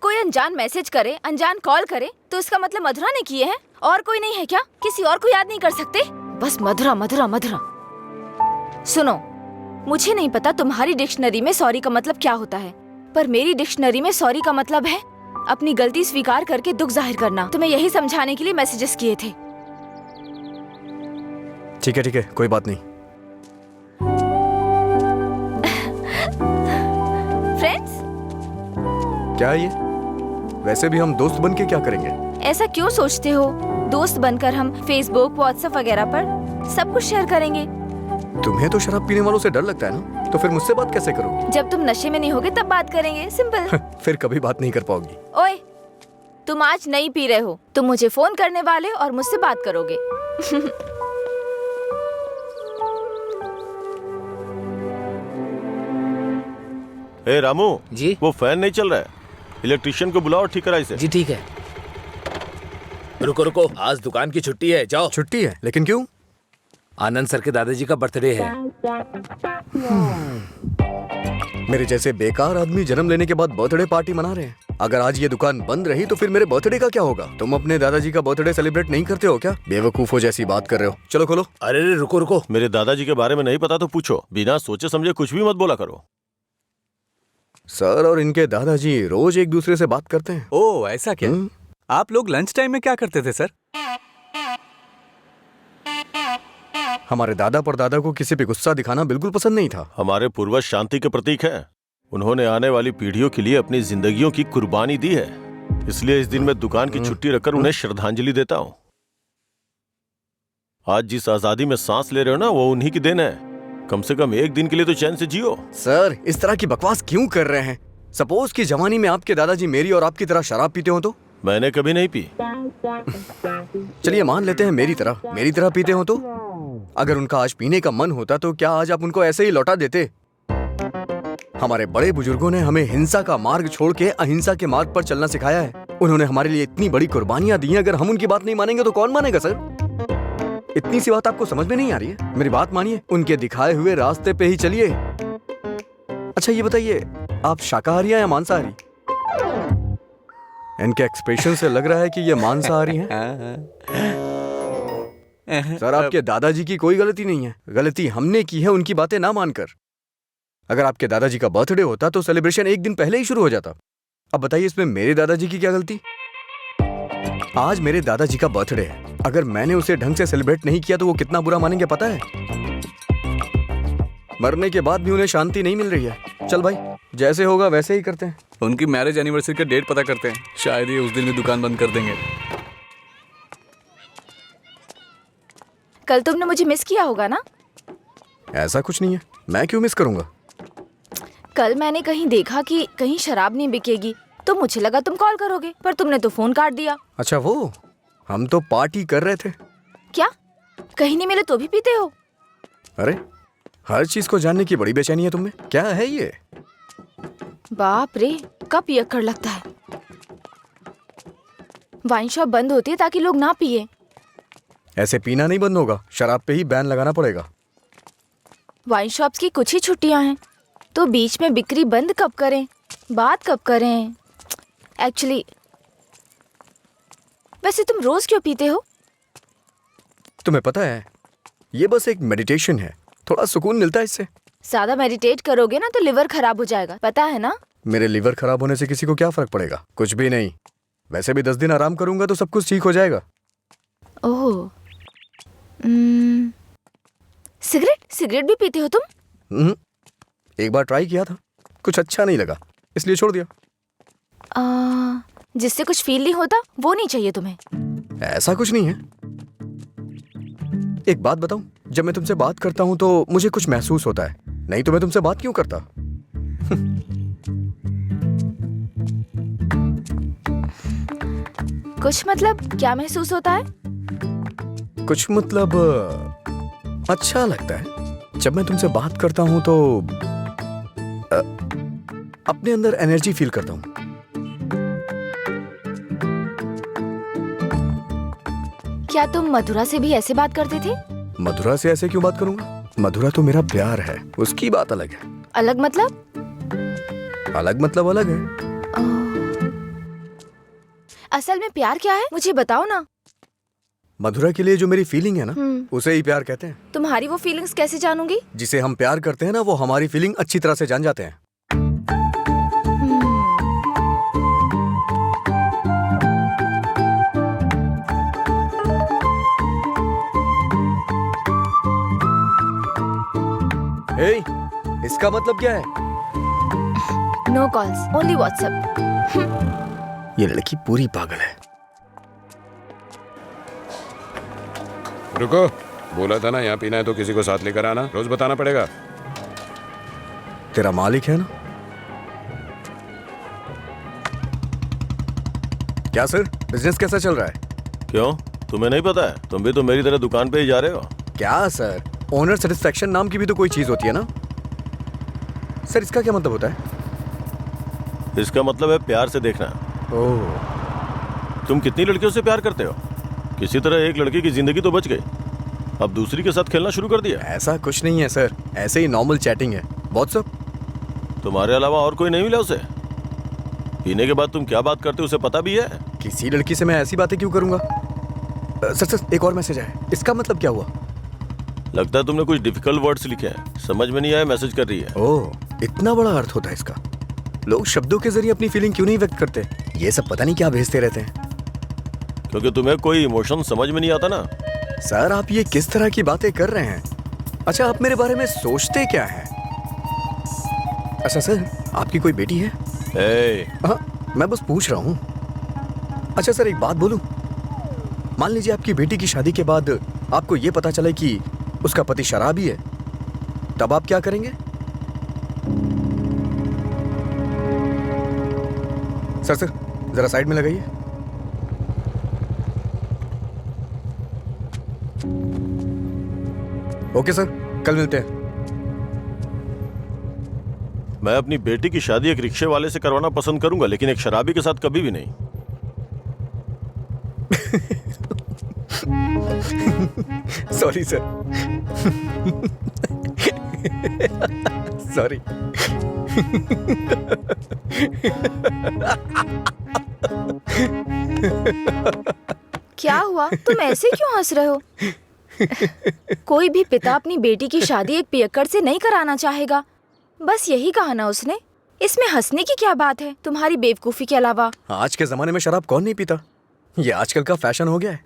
कोई अनजान मैसेज करे, अनजान कॉल करे तो इसका मतलब मधुरा ने किए हैं? और कोई नहीं है क्या? किसी और को याद नहीं कर सकते? बस मधुरा मधुरा मधुरा। सुनो, मुझे नहीं पता तुम्हारी डिक्शनरी में सॉरी का मतलब क्या होता है, पर मेरी डिक्शनरी में सॉरी का मतलब है अपनी गलती स्वीकार करके दुख जाहिर करना। तुम्हें यही समझाने के लिए मैसेजेस किए थे। ठीक है, कोई बात नहीं। फ्रेंड्स? क्या है ये? वैसे भी हम दोस्त बन के क्या करेंगे? ऐसा क्यों सोचते हो? दोस्त बनकर हम फेसबुक, व्हाट्सएप वगैरह पर सब कुछ शेयर करेंगे। तुम्हें तो शराब पीने वालों से डर लगता है ना, तो फिर मुझसे बात कैसे करोगी? जब तुम नशे में नहीं होगे तब बात करेंगे, सिंपल। फिर कभी बात नहीं कर पाओगी। ओए, तुम आज नहीं पी रहे हो, तुम मुझे फोन करने वाले और मुझसे बात करोगे। ए रामू जी? वो फैन नहीं चल रहा है, इलेक्ट्रिशियन को बुलाओ और ठीक कराइए इसे। जी ठीक है। रुको रुको, आज दुकान की छुट्टी है, जाओ। छुट्टी है? लेकिन क्यों? आनंद सर के दादाजी का बर्थडे है। मेरे जैसे बेकार आदमी जन्म लेने के बाद बर्थडे पार्टी मना रहे हैं। अगर आज ये दुकान बंद रही तो फिर मेरे बर्थडे का क्या होगा? तुम अपने दादाजी का बर्थडे सेलिब्रेट नहीं करते हो क्या? बेवकूफों जैसी बात कर रहे हो। चलो खोलो। अरे रुको रुको, मेरे दादाजी के बारे में नहीं पता तो पूछो, बिना सोचे समझे कुछ भी मत बोला करो। सर और इनके दादाजी रोज एक दूसरे से बात करते हैं। ओह, ऐसा क्या? आप लोग लंच टाइम में क्या करते थे सर? हमारे दादा परदादा को किसी पे गुस्सा दिखाना बिल्कुल पसंद नहीं था। हमारे पूर्वज शांति के प्रतीक हैं। उन्होंने आने वाली पीढ़ियों के लिए अपनी जिंदगियों की कुर्बानी दी है, इसलिए इस दिन मैं दुकान की छुट्टी रखकर उन्हें श्रद्धांजलि देता हूँ। आज जिस आजादी में सांस ले रहे हो ना, वो उन्हीं की देन है। कम से कम एक दिन के लिए तो चैन से जियो। सर, इस तरह की बकवास क्यों कर रहे हैं? सपोज कि जवानी में आपके दादाजी मेरी और आपकी तरह शराब पीते हो तो? मैंने कभी नहीं पी। चलिए मान लेते हैं मेरी तरह पीते हो तो? अगर उनका आज पीने का मन होता तो क्या आज आप उनको ऐसे ही लौटा देते? हमारे बड़े बुजुर्गों ने हमें हिंसा का मार्ग छोड़ के अहिंसा के मार्ग पर चलना सिखाया है। उन्होंने हमारे लिए इतनी बड़ी कुर्बानियां दी हैं, अगर हम उनकी बात नहीं मानेंगे तो कौन मानेगा सर? इतनी सी बात आपको समझ में नहीं आ रही है? मेरी बात मानिए, उनके दिखाए हुए रास्ते पे ही चलिए। अच्छा ये बताइए, आप शाकाहारी हैं या मांसाहारी? इनके एक्सप्रेशन से लग रहा है कि ये मांसाहारी हैं। सर, आपके दादाजी की कोई गलती नहीं है, गलती हमने की है उनकी बातें ना मानकर। अगर आपके दादाजी का बर्थडे होता तो सेलिब्रेशन एक दिन पहले ही शुरू हो जाता। अब बताइए इसमें मेरे दादाजी की क्या गलती? आज मेरे दादाजी का बर्थडे है, अगर मैंने उसे ढंग से सेलिब्रेट नहीं किया तो वो कितना बुरा मानेंगे पता है? मरने के बाद भी उन्हें शांति नहीं मिल रही है। चल भाई, जैसे होगा वैसे ही करते हैं। उनकी मैरिज एनिवर्सरी का डेट पता करते हैं, शायद ये उस दिन भी दुकान बंद कर देंगे। कल तुमने मुझे मिस किया होगा ना? ऐसा कुछ नहीं है, मैं क्यों मिस करूंगा? कल मैंने कहीं देखा कि कहीं शराब नहीं बिकेगी, तो मुझे लगा तुम कॉल करोगे, पर तुमने तो फोन काट दिया। अच्छा वो, हम तो पार्टी कर रहे थे। क्या? कहीं नहीं मिले तो भी पीते हो? अरे, हर चीज को जानने की बड़ी बेचैनी है तुम्हें। क्या है ये? बाप रे, कब पियक्कड़ लगता है। वाइन शॉप बंद होती है ताकि लोग ना पिए। ऐसे पीना नहीं बंद होगा, शराब पे ही बैन लगाना पड़ेगा। वाइन शॉप्स की कुछ ही छुट्टियां हैं, तो बीच में बिक्री बंद कब करें, बात कब करें? एक्चुअली वैसे तुम रोज क्यों पीते हो? तुम्हें पता है, ये बस एक मेडिटेशन है, थोड़ा सुकून मिलता है इससे। ज्यादा मेडिटेट करोगे ना तो लिवर खराब हो जाएगा, पता है ना? मेरे लिवर खराब होने से किसी को क्या फर्क पड़ेगा? कुछ भी नहीं। वैसे भी 10 दिन आराम करूंगा तो सब कुछ ठीक हो जाएगा। ओह, सिगरेट भी पीते हो तुम? एक बार ट्राई किया था, कुछ अच्छा नहीं लगा, इसलिए छोड़ दिया। जिससे कुछ फील नहीं होता वो नहीं चाहिए तुम्हें? ऐसा कुछ नहीं है। एक बात बताऊं, जब मैं तुमसे बात करता हूं तो मुझे कुछ महसूस होता है, नहीं तो मैं तुमसे बात क्यों करता? कुछ मतलब क्या महसूस होता है? कुछ मतलब अच्छा लगता है। जब मैं तुमसे बात करता हूँ तो अपने अंदर एनर्जी फील करता हूँ। क्या तुम मधुरा से भी ऐसे बात करते थे? मधुरा से ऐसे क्यों बात करूंगा? मधुरा तो मेरा प्यार है, उसकी बात अलग है। अलग मतलब? अलग मतलब अलग है। असल में प्यार क्या है, मुझे बताओ ना। मधुरा के लिए जो मेरी फीलिंग है ना, उसे ही प्यार कहते हैं। तुम्हारी वो फीलिंग्स कैसे जानूंगी? जिसे हम प्यार करते हैं ना, वो हमारी फीलिंग अच्छी तरह से जान जाते हैं। हे, इसका मतलब क्या है? No calls, only WhatsApp. ये लड़की पूरी पागल है। रुको, बोला था ना यहाँ पीना है तो किसी को साथ लेकर आना, रोज बताना पड़ेगा। तेरा मालिक है ना? क्या सर, बिजनेस कैसा चल रहा है? क्यों, तुम्हें नहीं पता है? तुम भी तो मेरी तरह दुकान पे ही जा रहे हो। क्या सर, ओनर सेटिस्फेक्शन नाम की भी तो कोई चीज होती है ना? सर इसका क्या मतलब होता है? इसका मतलब है प्यार से देखना। ओह, तुम कितनी लड़कियों से प्यार करते हो? किसी तरह एक लड़की की जिंदगी तो बच गई, अब दूसरी के साथ खेलना शुरू कर दिया। ऐसा कुछ नहीं है सर, ऐसे ही नॉर्मल चैटिंग है। व्हाट्सएप। तुम्हारे अलावा और कोई नहीं मिला उसे? पीने के बाद तुम क्या बात करते हो उसे पता भी है? किसी लड़की से मैं ऐसी बातें क्यों करूंगा? सर एक और मैसेज है, इसका मतलब क्या हुआ? लगता है तुमने कुछ डिफिकल्ट वर्ड्स लिखे हैं, समझ में नहीं आया, मैसेज कर रही है। ओह, इतना बड़ा अर्थ होता है इसका। लोग शब्दों के जरिए अपनी फीलिंग क्यों नहीं व्यक्त करते? ये सब पता नहीं क्या भेजते रहते हैं। क्योंकि तुम्हें कोई इमोशन समझ में नहीं आता ना। सर आप ये किस तरह की बातें कर रहे हैं? अच्छा, आप मेरे बारे में सोचते क्या हैं? अच्छा सर, आपकी कोई बेटी है? हाँ, मैं बस पूछ रहा हूँ। अच्छा सर, एक बात बोलूं? मान लीजिए आपकी बेटी की शादी के बाद आपको ये पता चले कि उसका पति शराबी है, तब आप क्या करेंगे? सर जरा साइड में लगाइए। ओके सर, कल मिलते हैं। मैं अपनी बेटी की शादी एक रिक्शे वाले से करवाना पसंद करूंगा, लेकिन एक शराबी के साथ कभी भी नहीं। Sorry sir. सॉरी। क्या हुआ, तुम ऐसे क्यों हंस रहे हो? कोई भी पिता अपनी बेटी की शादी एक पियक्कड़ से नहीं कराना चाहेगा। बस यही कहा ना उसने। इसमें हंसने की क्या बात है तुम्हारी बेवकूफी के अलावा? आज के जमाने में शराब कौन नहीं पीता? ये आजकल का फैशन हो गया है।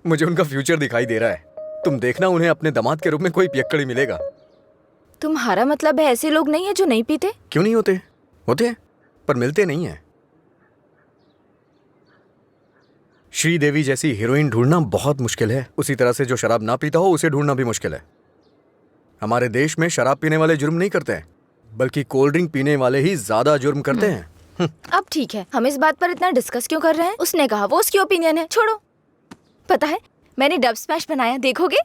मुझे उनका फ्यूचर दिखाई दे रहा है। तुम देखना, उन्हें अपने दामाद के रूप में कोई पियक्कड़ ही मिलेगा। तुम्हारा मतलब है ऐसे लोग नहीं है जो नहीं पीते? क्यों नहीं होते? होते हैं, पर मिलते नहीं हैं। श्रीदेवी जैसी हीरोइन ढूंढना बहुत मुश्किल है। उसी तरह से जो शराब ना पीता हो उसे ढूंढना भी मुश्किल है। हमारे देश में शराब पीने वाले जुर्म नहीं करते हैं, बल्कि कोल्ड ड्रिंक पीने वाले ही ज्यादा जुर्म करते हैं। अब ठीक है, हम इस बात पर इतना डिस्कस क्यों कर रहे हैं? उसने कहा, वो उसकी ओपिनियन है, छोड़ो। पता है मैंने डब स्मैश बनाया, देखोगे?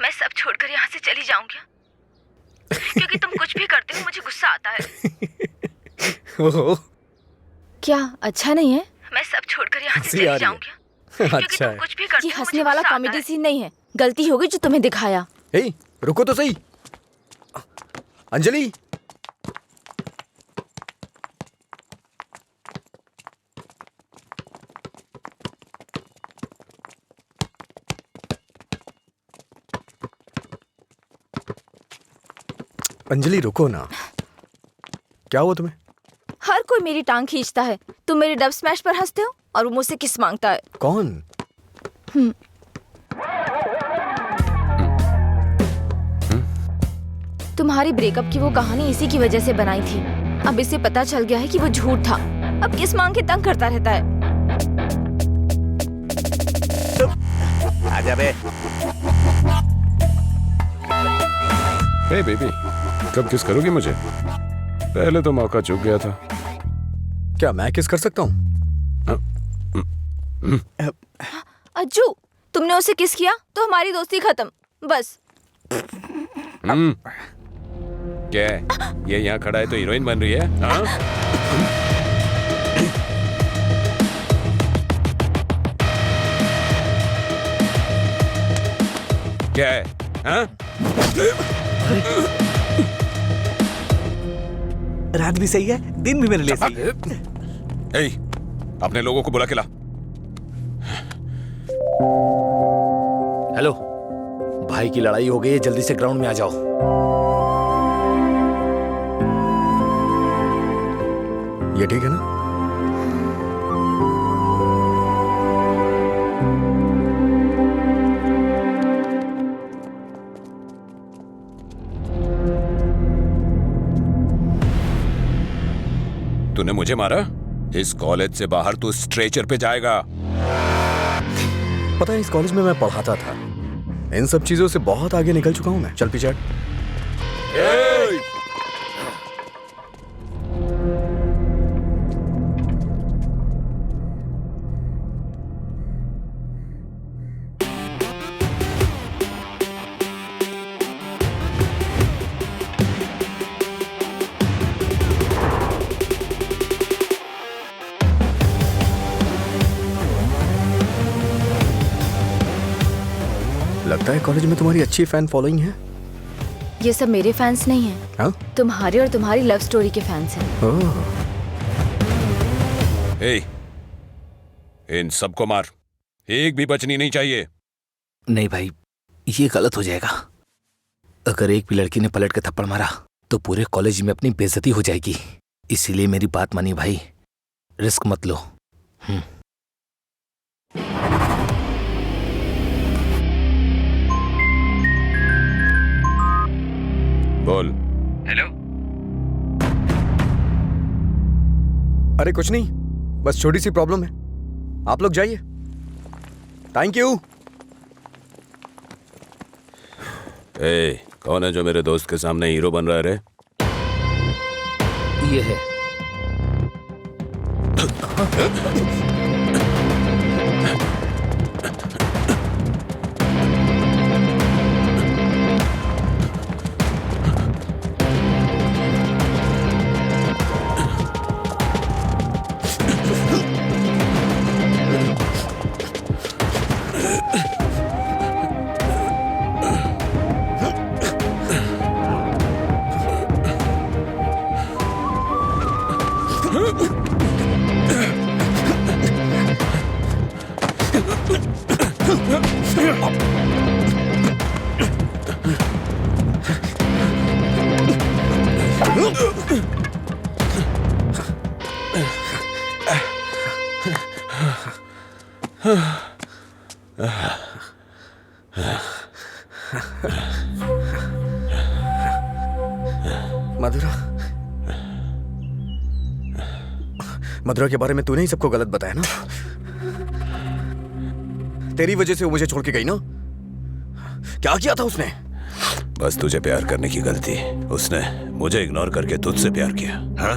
मैं सब छोड़कर यहाँ से चली जाऊंगी, क्योंकि तुम कुछ भी करते हो मुझे गुस्सा आता है। ओहो, क्या अच्छा नहीं है? मैं सब छोड़कर यहाँ से चली जाऊंगी, क्योंकि अच्छा तुम कुछ भी करते हो। ये हंसने वाला कॉमेडी सीन नहीं है, गलती होगी जो तुम्हें दिखाया। हे, रुको तो सही। अंजलि, अंजलि रुको ना। क्या हुआ तुम्हें? हर कोई मेरी टांग खींचता है। तुम मेरे डब स्मैश पर हंसते हो और वो मुझसे किस मांगता है। कौन? तुम्हारी ब्रेकअप की वो कहानी इसी की वजह से बनाई थी। अब इसे पता चल गया है कि वो झूठ था। अब किस मांग के तंग करता रहता है। आजा बे। हे बेबी, कब किस करोगी मुझे? पहले तो मौका चूक गया था। क्या मैं किस कर सकता हूँ? अज्जू, तुमने उसे किस किया तो हमारी दोस्ती खत्म, बस। क्या है? ये यहाँ खड़ा है तो हीरोइन बन रही है? हाँ? क्या है? हाँ? रात भी सही है, दिन भी मेरे लिए सही है। ए, अपने लोगों को बुला के ला। हेलो, भाई की लड़ाई हो गई है, जल्दी से ग्राउंड में आ जाओ। ये ठीक है ना? तूने मुझे मारा? इस कॉलेज से बाहर तू स्ट्रेचर पे जाएगा। पता है, इस कॉलेज में मैं पढ़ाता था। इन सब चीजों से बहुत आगे निकल चुका हूं मैं। चल पीछे हट। लगता है कॉलेज में तुम्हारी अच्छी फैन फॉलोइंग है। ये सब मेरे फैंस नहीं हैं, हाँ? तुम्हारे और तुम्हारी लव स्टोरी के फैंस हैं। ओह, ए, इन सबको मार, एक भी बचनी नहीं चाहिए। नहीं भाई, ये गलत हो जाएगा। अगर एक भी लड़की ने पलट के थप्पड़ मारा तो पूरे कॉलेज में अपनी बेइज्जती हो जाएगी। इसीलिए मेरी बात मानिए भाई, रिस्क मत लो। बोल। हेलो। अरे कुछ नहीं, बस छोटी सी प्रॉब्लम है। आप लोग जाइए। Thank you. ए, कौन है जो मेरे दोस्त के सामने हीरो बन रहा है रे? ये है। मधुरा, मधुरा के बारे में तूने ही सबको गलत बताया ना? तेरी वजह से वो मुझे छोड़ के गई ना? क्या किया था उसने? बस तुझे प्यार करने की गलती। उसने मुझे इग्नोर करके तुझसे प्यार किया। हाँ?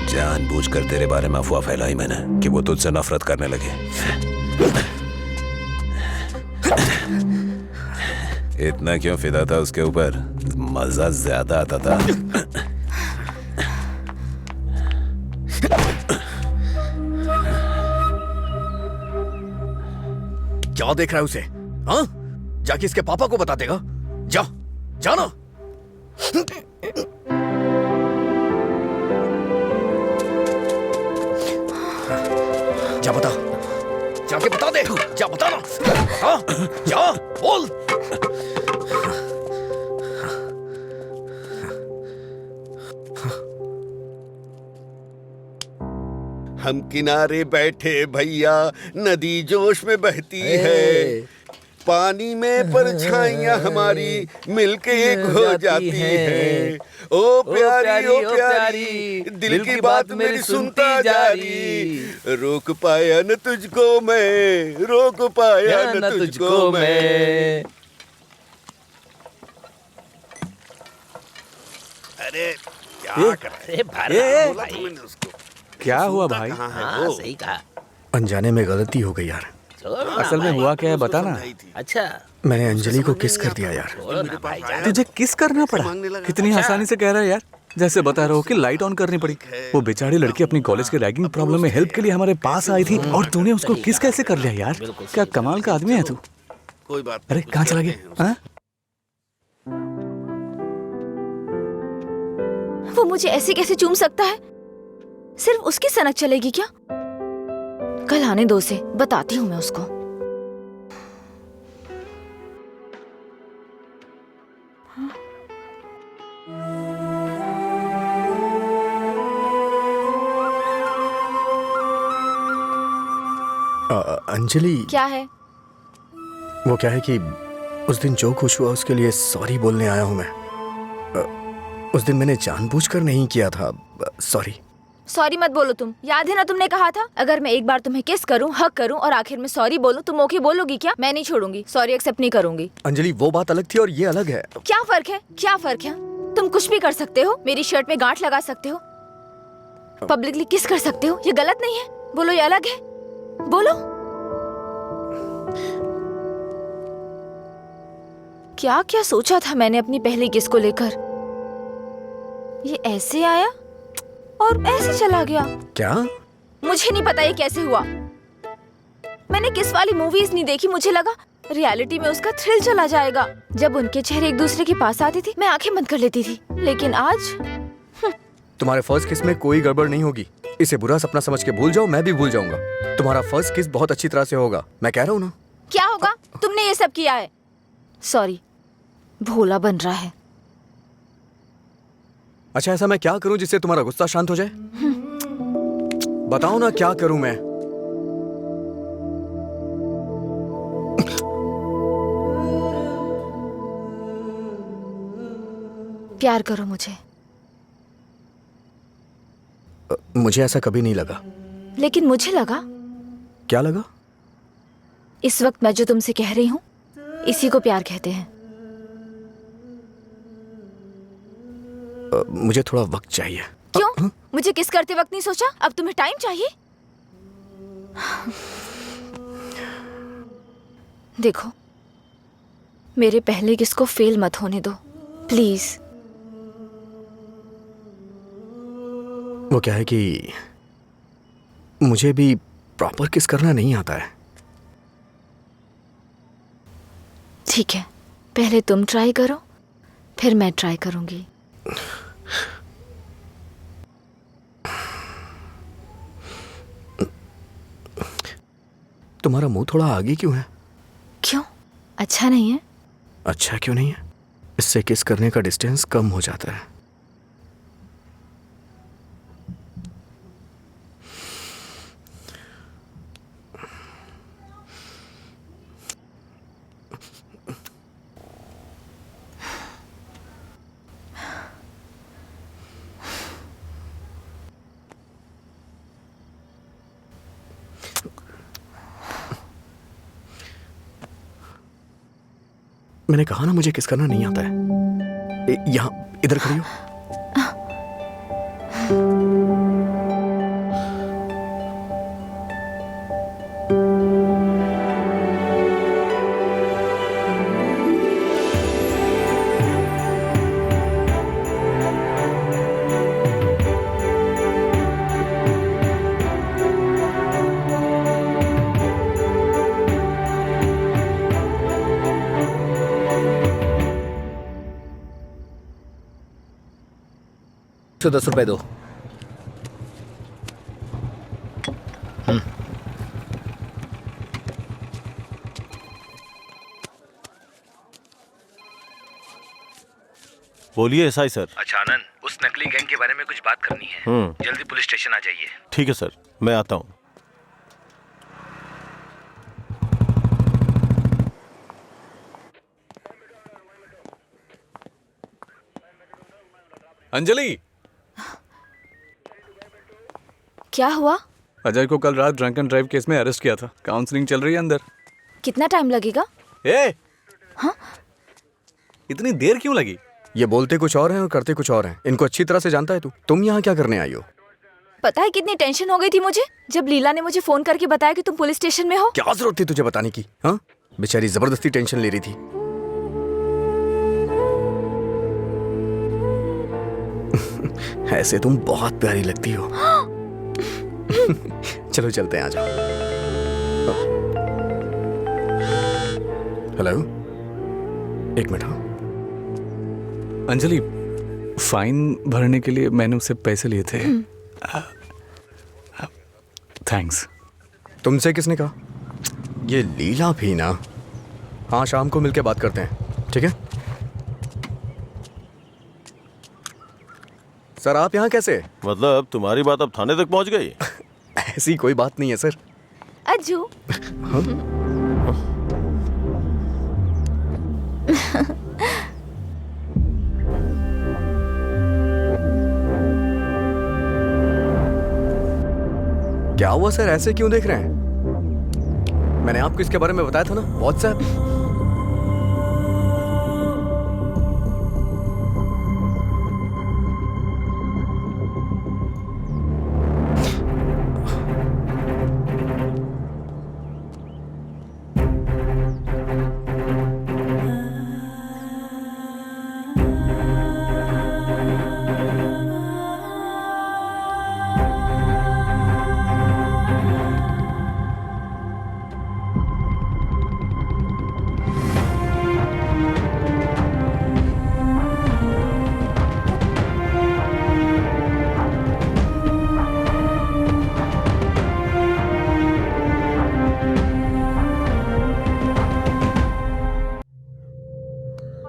जानबूझकर तेरे बारे में अफवाह फैलाई मैंने कि वो तुझसे नफरत करने लगे। इतना क्यों फिदा था उसके ऊपर? मजा ज्यादा आता था। क्या देख रहा है उसे? हाँ? जाके इसके पापा को बता देगा। जा, जाना। जा बता, जाके बता दे। जा बता ना। हाँ? जा, बोल। हम किनारे बैठे भैया, नदी जोश में बहती है, पानी में परछाइयां हमारी मिलके एक हो जाती है। ओ प्यारी ओ प्यारी, दिल की बात मेरी सुनता जा रही। रोक पाया न तुझको मैं, रोक पाया न तुझको मैं। अरे क्या कर रहा अरे भर ए, बोला था मैंने उसको। क्या हुआ भाई? कहाँ है हाँ वो? सही कहा। अनजाने में गलती हो गई यार। छोड़ो ना असल में भाई। हुआ क्या है बता ना। समझाई थी। अच्छा मैंने अंजलि को किस कर दिया यार। छोड़ो ना भाई जान। तुझे किस करना पड़ा? मांगने लगा। कितनी आसानी से कह रहा है यार, जैसे बता रहा हो कि लाइट ऑन करनी पड़ी। वो बेचारी लड़की अपनी कॉलेज के रैगिंग प्रॉब्लम में हेल्प के लिए हमारे पास आई थी और तूने उसको किस कैसे कर लिया यार? क्या कमाल का आदमी है तू। कोई बात अरे नहीं, कहाँ कुछ चला कहते गया? हैं हाँ? वो मुझे ऐसे कैसे चूम सकता है? सिर्फ उसकी सनक चलेगी क्या? कल आने दो से, बताती हूँ मैं उसको। अंजलि, क्या है? वो क्या है कि उस दिन जो कुछ हुआ उसके लिए सॉरी बोलने आया हूँ मैं। उस दिन मैंने जानबूझकर नहीं किया था। सॉरी। सॉरी मत बोलो तुम। याद है ना तुमने कहा था अगर मैं एक बार तुम्हें किस करूं, हक करूं और आखिर में सॉरी बोलूं, तुम ओके बोलोगी क्या? मैं नहीं छोड़ूंगी, सॉरी एक्सेप्ट नहीं करूंगी। अंजलि, वो बात अलग थी और ये अलग है। क्या फर्क है? क्या फर्क है? तुम कुछ भी कर सकते हो, मेरी शर्ट में गांठ लगा सकते हो, पब्लिकली किस कर सकते हो, ये गलत नहीं है। बोलो ये अलग है, बोलो। क्या क्या सोचा था मैंने अपनी पहली किस को लेकर। ये ऐसे आया और ऐसे चला गया। क्या? मुझे नहीं पता ये कैसे हुआ। मैंने किस वाली मूवीज नहीं देखी, मुझे लगा रियलिटी में उसका थ्रिल चला जाएगा। जब उनके चेहरे एक दूसरे के पास आते थे मैं आंखें बंद कर लेती थी, लेकिन आज तुम्हारे फर्स्ट किस में कोई गड़बड़ नहीं होगी। इसे बुरा सपना समझ के भूल जाओ, मैं भी भूल जाऊंगा। तुम्हारा फर्स्ट किस बहुत अच्छी तरह से होगा, मैं कह रहा हूँ ना। क्या होगा? तुमने ये सब किया है। सॉरी, भोला बन रहा है। अच्छा, ऐसा मैं क्या करूं जिससे तुम्हारा गुस्सा शांत हो जाए? बताओ ना क्या करूं मैं। प्यार करो मुझे। मुझे ऐसा कभी नहीं लगा। लेकिन मुझे लगा। क्या लगा? इस वक्त मैं जो तुमसे कह रही हूँ इसी को प्यार कहते हैं। मुझे थोड़ा वक्त चाहिए। क्यों? मुझे किस करते वक्त नहीं सोचा? अब तुम्हें टाइम चाहिए? देखो, मेरे पहले किस को फेल मत होने दो प्लीज। वो क्या है कि मुझे भी प्रॉपर किस करना नहीं आता है। ठीक है, पहले तुम ट्राई करो, फिर मैं ट्राई करूंगी। तुम्हारा मुंह थोड़ा आगे क्यों है? क्यों? अच्छा नहीं है? अच्छा क्यों नहीं है? इससे किस करने का डिस्टेंस कम हो जाता है। मैंने कहा ना मुझे किस करना नहीं आता है। यहाँ इधर खड़ी हो। तो 10 रुपए दो। बोलिए एसआई सर। अच्छा आनंद, उस नकली गैंग के बारे में कुछ बात करनी है। जल्दी पुलिस स्टेशन आ जाइए। ठीक है सर, मैं आता हूँ। अंजलि, क्या हुआ? अजय को कल रात ड्रंक एंड ड्राइव केस में अरेस्ट किया था। काउंसलिंग चल रही है अंदर। कितना टाइम लगेगा? ए, हाँ? इतनी देर क्यों लगी? ये बोलते कुछ और हैं और करते कुछ और हैं। इनको अच्छी तरह से जानता है तू। तुम यहाँ क्या करने आई हो? पता है कितनी टेंशन हो गई थी मुझे जब लीला ने मुझे फोन करके बताया कि तुम पुलिस स्टेशन में हो। क्या जरूरत थी तुझे बताने की? हाँ, बेचारी जबरदस्ती टेंशन ले रही थी। ऐसे तुम बहुत प्यारी लगती हो। चलो चलते हैं, आ जाओ। हेलो, एक मिनट। हाँ अंजलि, फाइन भरने के लिए मैंने उससे पैसे लिए थे। थैंक्स। तुमसे किसने कहा? ये लीला भी ना। हाँ, शाम को मिलके बात करते हैं, ठीक है? सर आप यहाँ कैसे? मतलब तुम्हारी बात अब थाने तक पहुंच गई? ऐसी कोई बात नहीं है सर। अज्जू। क्या हुआ सर, ऐसे क्यों देख रहे हैं? मैंने आपको इसके बारे में बताया था ना, WhatsApp.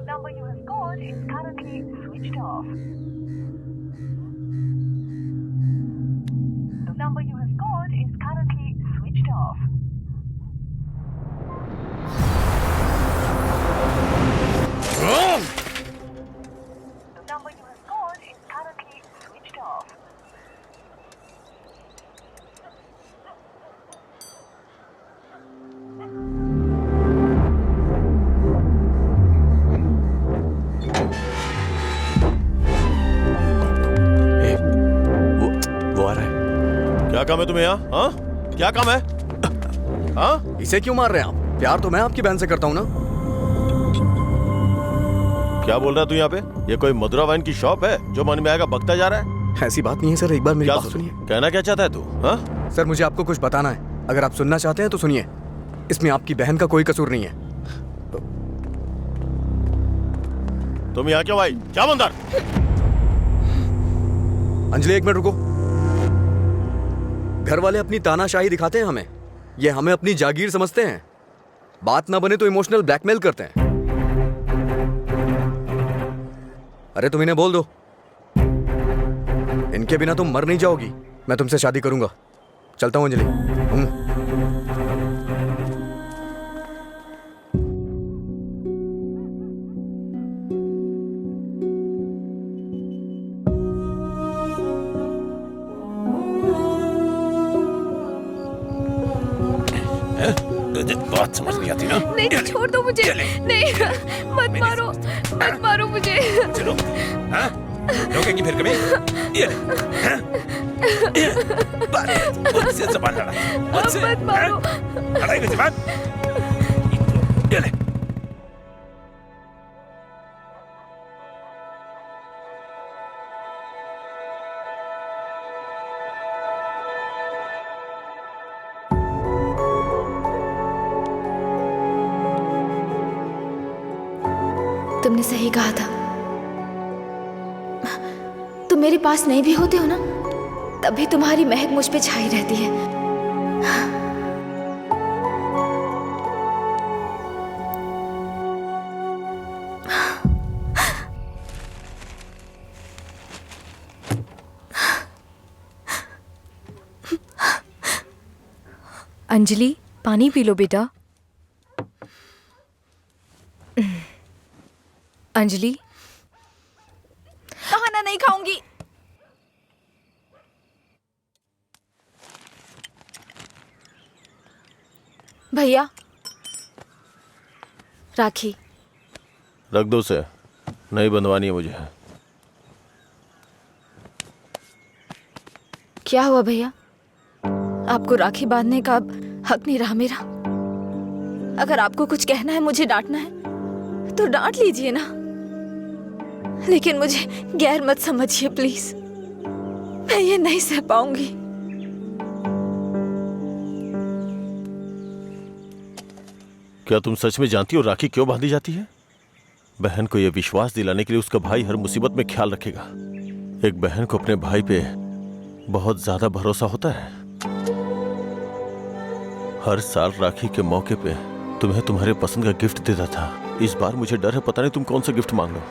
number you have called is currently switched off. The number you have called is currently switched off. The number you have called is currently switched off. वो आ रहा है। क्या काम है तुम्हें यहाँ? हाँ, क्या काम है? हाँ, इसे क्यों मार रहे हैं आप? प्यार तो मैं आपकी बहन से करता हूँ ना। क्या बोल रहा है तू यहाँ पे? ये कोई मधुरा वाइन की शॉप है जो मन में आएगा बकता जा रहा है? ऐसी बात नहीं है सर, एक बार मेरी क्या बात सुनिए। कहना क्या चाहता है तू? हाँ? सर मुझे आपको कुछ बताना है, अगर आप सुनना चाहते हैं तो सुनिए। इसमें आपकी बहन का कोई कसूर नहीं है। तुम यहाँ क्यों आई? क्या बंदर? अंजलि एक मिनट रुको। घर वाले अपनी तानाशाही दिखाते हैं हमें, ये हमें अपनी जागीर समझते हैं। बात ना बने तो इमोशनल ब्लैकमेल करते हैं। अरे तुम इन्हें बोल दो, इनके बिना तुम मर नहीं जाओगी। मैं तुमसे शादी करूंगा। चलता हूं अंजलि। बात समझ नहीं आती ना? नहीं, छोड़ दो मुझे। नहीं, मत मारो, मत मारो मुझे। चलो, हाँ? रोकेंगी फिर कभी? ये ले, हाँ? ये, बात, मुझसे ज़बान लड़ा, मुझसे, मत मारो। हाँ? लड़ाई में ज़बान? ये ले। तुमने सही कहा था। तुम मेरे पास नहीं भी होते हो ना, तभी तुम्हारी महक मुझ पे छाई रहती है। अंजलि, पानी पी लो बेटा। अंजलि, खाना नहीं खाऊंगी। भैया, राखी। रख दो उसे। नहीं बंधवानी है मुझे। क्या हुआ भैया? आपको राखी बांधने का अब हक नहीं रहा मेरा? अगर आपको कुछ कहना है, मुझे डांटना है तो डांट लीजिए ना, लेकिन मुझे गैर मत समझिए प्लीज। मैं ये नहीं सह पाऊंगी। क्या तुम सच में जानती हो राखी क्यों बांधी जाती है? बहन को यह विश्वास दिलाने के लिए उसका भाई हर मुसीबत में ख्याल रखेगा। एक बहन को अपने भाई पे बहुत ज्यादा भरोसा होता है। हर साल राखी के मौके पे तुम्हें तुम्हारे पसंद का गिफ्ट देता था। इस बार मुझे डर है, पता नहीं तुम कौन सा गिफ्ट मांग लो।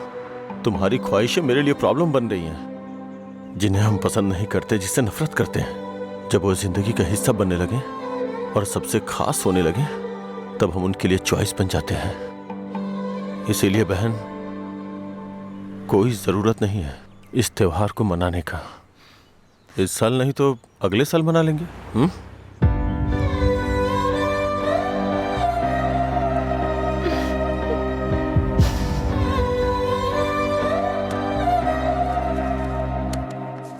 तुम्हारी ख्वाहिशें मेरे लिए प्रॉब्लम बन रही हैं, जिन्हें हम पसंद नहीं करते, जिससे नफरत करते हैं। जब वो जिंदगी का हिस्सा बनने लगे और सबसे खास होने लगे, तब हम उनके लिए चॉइस बन जाते हैं। इसीलिए बहन, कोई जरूरत नहीं है इस त्योहार को मनाने का। इस साल नहीं तो अगले साल मना लेंगे।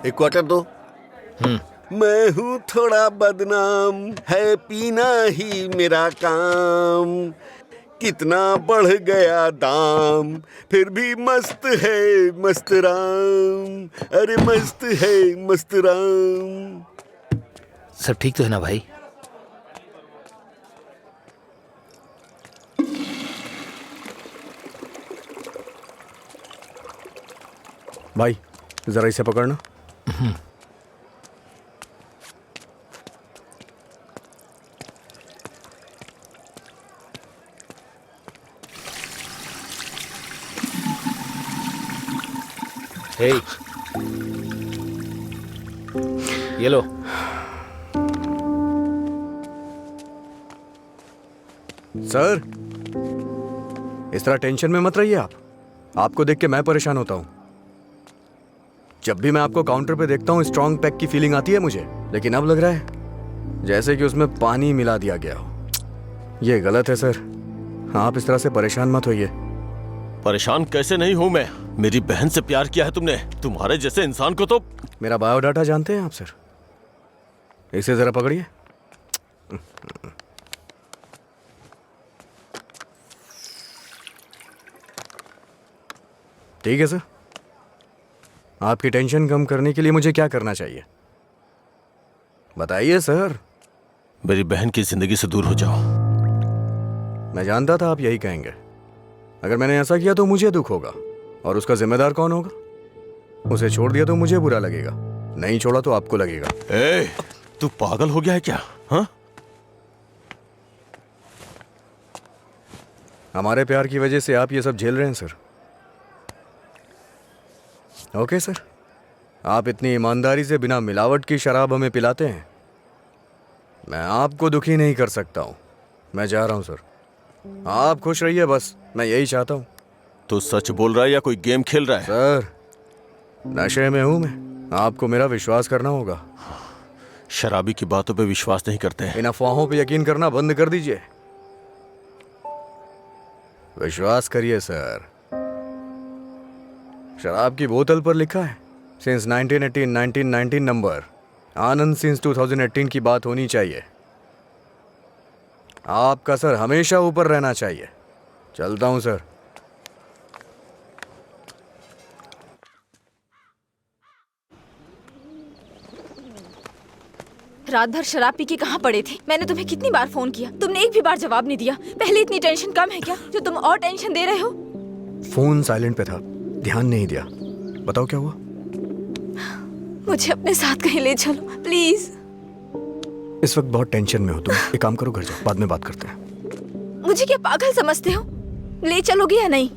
एक क्वार्टर दो। मैं हूँ थोड़ा बदनाम, है पीना ही मेरा काम। कितना बढ़ गया दाम, फिर भी मस्त है मस्त राम। अरे मस्त है मस्त राम। सब ठीक तो है ना भाई? भाई जरा इसे पकड़ना। हे, ये लो। सर, इस तरह टेंशन में मत रहिए आप। आपको देख के मैं परेशान होता हूं। जब भी मैं आपको काउंटर पे देखता हूं, स्ट्रॉन्ग पैक की फीलिंग आती है मुझे, लेकिन अब लग रहा है जैसे कि उसमें पानी मिला दिया गया हो। ये गलत है सर, आप इस तरह से परेशान मत होइए। परेशान कैसे नहीं हूं मैं? मेरी बहन से प्यार किया है तुमने। तुम्हारे जैसे इंसान को तो। मेरा बायोडाटा जानते हैं आप सर? इसे जरा पकड़िए। ठीक है सर, आपकी टेंशन कम करने के लिए मुझे क्या करना चाहिए बताइए सर। मेरी बहन की जिंदगी से दूर हो जाओ। मैं जानता था आप यही कहेंगे। अगर मैंने ऐसा किया तो मुझे दुख होगा, और उसका जिम्मेदार कौन होगा? उसे छोड़ दिया तो मुझे बुरा लगेगा, नहीं छोड़ा तो आपको लगेगा। ए, तू पागल हो गया है क्या? हाँ? हमारे प्यार की वजह से आप ये सब झेल रहे हैं सर। ओके सर, आप इतनी ईमानदारी से बिना मिलावट की शराब हमें पिलाते हैं। मैं आपको दुखी नहीं कर सकता हूं। मैं जा रहा हूं सर, आप खुश रहिए, बस मैं यही चाहता हूं। तो सच बोल रहा है या कोई गेम खेल रहा है? सर, नशे में हूं मैं, आपको मेरा विश्वास करना होगा। शराबी की बातों पे विश्वास नहीं करते हैं। इन अफवाहों पे यकीन करना बंद कर दीजिए। विश्वास करिए सर। शराब की बोतल पर लिखा है सिंस 1918 1919 नंबर, आनंद सिंस 2018 की बात होनी चाहिए। आपका सर हमेशा ऊपर रहना चाहिए। चलता हूं सर। रात भर शराब पी के कहाँ पड़े थे? मैंने तुम्हें कितनी बार फोन किया, तुमने एक भी बार जवाब नहीं दिया। पहले इतनी टेंशन कम है क्या जो तुम और टेंशन दे रहे हो? फोन साइलेंट पे था, ध्यान नहीं दिया। बताओ क्या हुआ? मुझे अपने साथ कहीं ले चलो प्लीज। इस वक्त बहुत टेंशन में हो तुम। एक काम करो, घर जाओ, बाद में बात करते हैं। मुझे क्या पागल समझते हो? ले चलोगे या नहीं?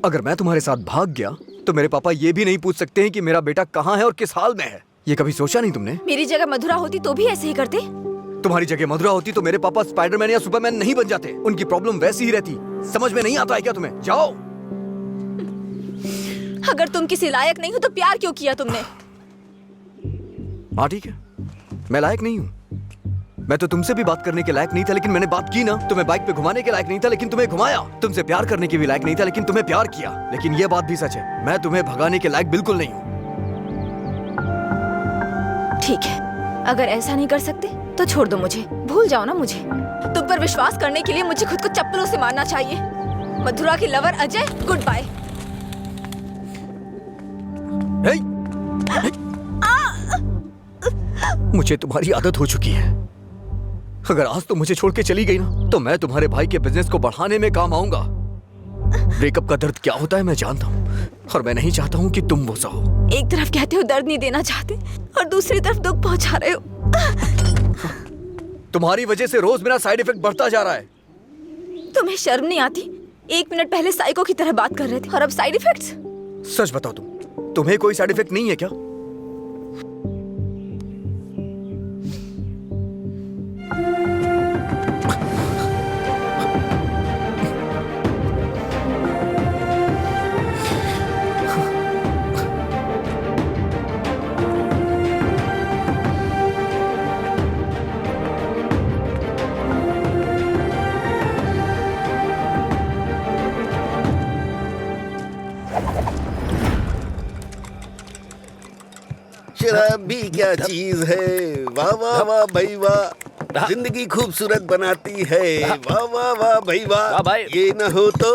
अगर मैं तुम्हारे साथ भाग गया तो मेरे पापा ये भी नहीं पूछ सकते हैं कि मेरा बेटा कहाँ है और किस हाल में है। ये कभी सोचा नहीं तुमने? मेरी जगह मधुरा होती तो भी ऐसे ही करते। तुम्हारी जगह मधुरा होती तो मेरे पापा स्पाइडरमैन या सुपरमैन नहीं बन जाते। उनकी प्रॉब्लम वैसी ही रहती। समझ में नहीं आता है क्या तुम्हें? जाओ। अगर तुम किसी लायक नहीं हो तो प्यार क्यों किया तुमने? हाँ ठीक है, मैं लायक नहीं हूँ, मैं तो तुमसे भी बात करने के लायक नहीं था, लेकिन मैंने बात की ना। तुम्हें बाइक पे घुमाने के लायक नहीं था, लेकिन तुम्हें घुमाया। तुमसे प्यार करने के भी लायक नहीं था, लेकिन तुम्हें प्यार किया। लेकिन ये बात भी सच है, मैं तुम्हें भगाने के लायक बिल्कुल नहीं हूँ। ठीक है, अगर ऐसा नहीं कर सकते तो छोड़ दो मुझे, भूल जाओ ना मुझे। तुम पर विश्वास करने के लिए मुझे खुद को चप्पलों से मारना चाहिए। मधुरा की लवर अजय, गुड बाय। मुझे तुम्हारी आदत हो चुकी है। अगर आज तुम मुझे छोड़ के चली गई ना, तो मैं तुम्हारे भाई के बिजनेस को बढ़ाने में काम आऊंगा। ब्रेकअप का दर्द क्या होता है मैं जानता हूँ, और मैं नहीं चाहता हूँ कि तुम वो सहो। एक तरफ कहते हो दर्द नहीं देना चाहते, और दूसरी तरफ दुख पहुंचा रहे हो। तुम्हारी वजह से रोज मेरा साइड इफेक्ट बढ़ता जा रहा है। तुम्हें शर्म नहीं आती? 1 मिनट पहले साइको की तरह बात कर रहे थे, और अब साइड इफेक्ट्स। सच बताओ, तुम्हें कोई साइड इफेक्ट नहीं है क्या? शराब भी क्या चीज है, वाह वाह वाह भाई वाह, जिंदगी खूबसूरत बनाती है, वाह वाह वाह भाई वाह। भाई। ये न हो तो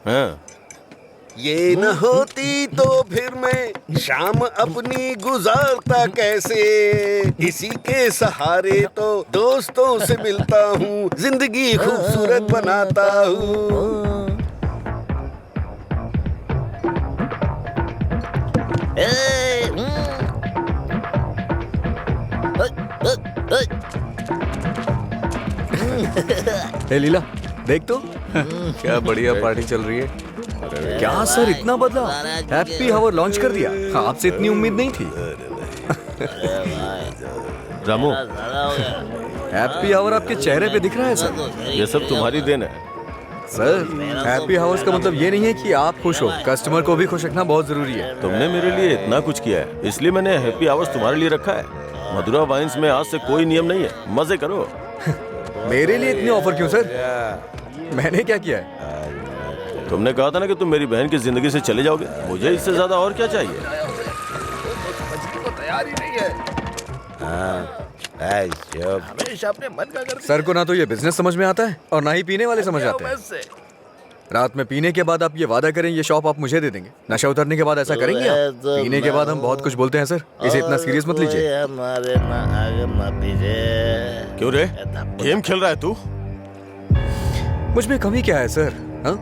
हाँ। ये न होती तो फिर मैं शाम अपनी गुजारता कैसे। इसी के सहारे तो दोस्तों से मिलता हूँ, जिंदगी खूबसूरत बनाता हूँ। ए लीला, देख तो क्या बढ़िया पार्टी चल रही है। क्या सर इतना बदला? हैप्पी हावर लॉन्च कर दिया। आपसे इतनी उम्मीद नहीं थी। रामू, हैप्पी हावर आपके चेहरे पे दिख रहा है सर। ये सब तुम्हारी देन है। सर, हैप्पी हावर्स का मतलब ये नहीं है कि आप खुश हो, कस्टमर को भी खुश रखना बहुत जरूरी है। तुमने मेरे लिए इतना कुछ किया है, इसलिए मैंने हैप्पी आवर्स तुम्हारे लिए रखा है। मधुरा वाइन्स में आज से कोई नियम नहीं है, मजे करो। मेरे लिए इतनी ऑफर क्यों सर? मैंने क्या किया है? तुमने कहा था ना कि तुम मेरी बहन की जिंदगी से चले जाओगे, मुझे इससे ज्यादा और क्या चाहिए? तैयार ही नहीं है। हमेशा अपने मन का कर। सर को ना तो ये बिजनेस समझ में आता है, और ना ही पीने वाले समझ आते हैं। रात में पीने के बाद आप ये वादा करें ये शॉप आप मुझे दे देंगे। नशा उतरने के बाद ऐसा करेंगे आप? पीने के बाद हम बहुत कुछ बोलते हैं सर, इसे इतना सीरियस मत लीजिए। हमारे ना आगे ना पीछे। क्यों रे, गेम खेल रहा है तू? मुझ में कमी क्या है सर? हाँ,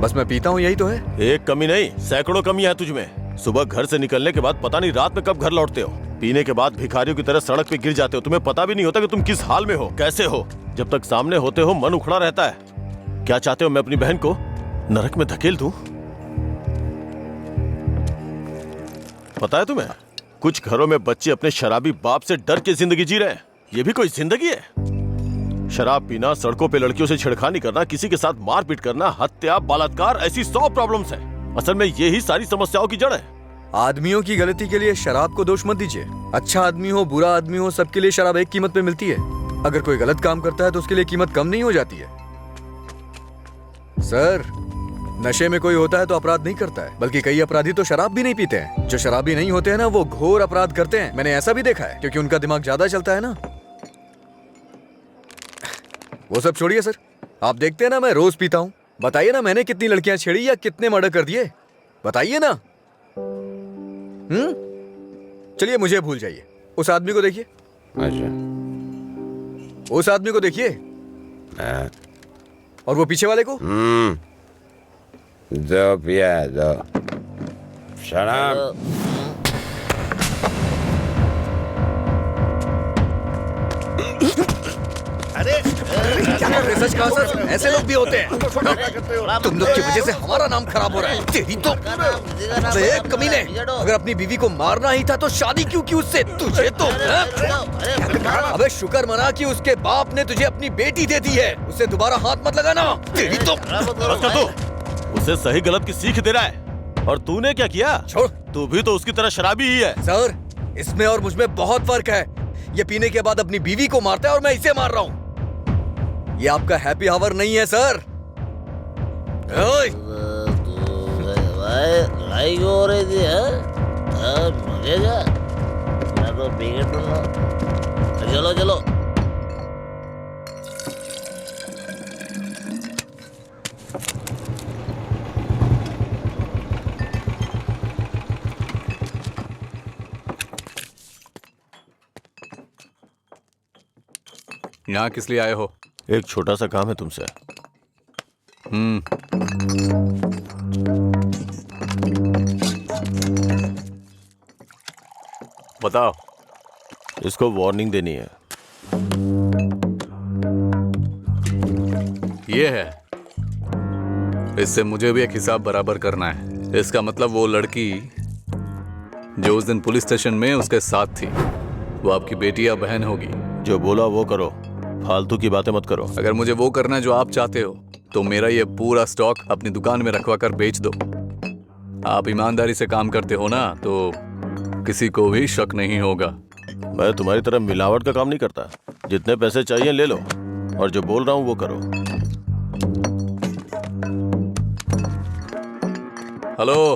बस मैं पीता हूँ, यही तो है। एक कमी नहीं, सैकड़ों कमियां हैं तुझमें। सुबह घर से निकलने के बाद पता नहीं रात में कब घर लौटते हो। पीने के बाद भिखारियों की तरह सड़क पे गिर जाते हो। तुम्हें पता भी नहीं होता कि तुम किस हाल में हो, कैसे हो। जब तक सामने होते हो मन उखड़ा रहता है। क्या चाहते हो, मैं अपनी बहन को नरक में धकेल दूं? पता है तुम्हें, कुछ घरों में बच्चे अपने शराबी बाप से डर के जिंदगी जी रहे हैं। ये भी कोई जिंदगी है? शराब पीना, सड़कों पे लड़कियों से छेड़खानी करना, किसी के साथ मारपीट करना, हत्या, बलात्कार, ऐसी 100 प्रॉब्लम्स हैं। असल में ये ही सारी समस्याओं की जड़ है। आदमियों की गलती के लिए शराब को दोष मत दीजिए। अच्छा आदमी हो, बुरा आदमी हो, सबके लिए शराब एक कीमत पे मिलती है। अगर कोई गलत काम करता है तो उसके लिए कीमत कम नहीं हो जाती है। सर, नशे में कोई होता है तो अपराध नहीं करता है, बल्कि कई अपराधी तो शराब भी नहीं पीते हैं। जो शराबी नहीं होते हैं ना, वो घोर अपराध करते हैं। मैंने ऐसा भी देखा है, क्योंकि उनका दिमाग ज्यादा चलता है ना। वो सब छोड़िए सर, आप देखते हैं ना मैं रोज पीता हूँ। बताइए ना मैंने कितनी लड़कियां छेड़ी या कितने मर्डर कर दिए, बताइए ना। चलिए मुझे भूल जाइए। उस आदमी को देखिए। अच्छा, उस आदमी को देखिए, और वो पीछे वाले को। दो पिया दो। शराब। क्या कर रहे सच कहा सर, ऐसे लोग भी होते हैं। तुम लोग की वजह से हमारा नाम खराब हो रहा है। तेरी तो कमीने, अगर अपनी बीवी को मारना ही था तो शादी क्यों की उससे? तुझे तो अबे शुक्र मना कि उसके बाप ने तुझे अपनी बेटी दे दी है। उससे दोबारा हाथ मत लगाना। तेरी तो उसे सही गलत की सीख दे रहा है। और तूने क्या किया? छोड़। तू भी तो उसकी तरह शराबी ही है। सर, इसमें और मुझ में बहुत फर्क है। ये पीने के बाद अपनी बीवी को मारता है और मैं इसे मार रहा हूँ। ये आपका हैप्पी आवर नहीं है सर। ओए! लड़ाई क्यों हो रही थी? मुझे क्या, मैं तो पी के टूंगा। चलो चलो। यहाँ किस लिए आए हो? एक छोटा सा काम है तुमसे। बताओ। इसको वार्निंग देनी है। ये है, इससे मुझे भी एक हिसाब बराबर करना है। इसका मतलब वो लड़की जो उस दिन पुलिस स्टेशन में उसके साथ थी, वो आपकी बेटी या बहन होगी। जो बोला वो करो, फालतू की बातें मत करो। अगर मुझे वो करना है जो आप चाहते हो तो मेरा ये पूरा स्टॉक अपनी दुकान में रखवा कर बेच दो। आप ईमानदारी से काम करते हो ना, तो किसी को भी शक नहीं होगा। मैं तुम्हारी तरह मिलावट का काम नहीं करता। जितने पैसे चाहिए ले लो, और जो बोल रहा हूँ वो करो। हेलो,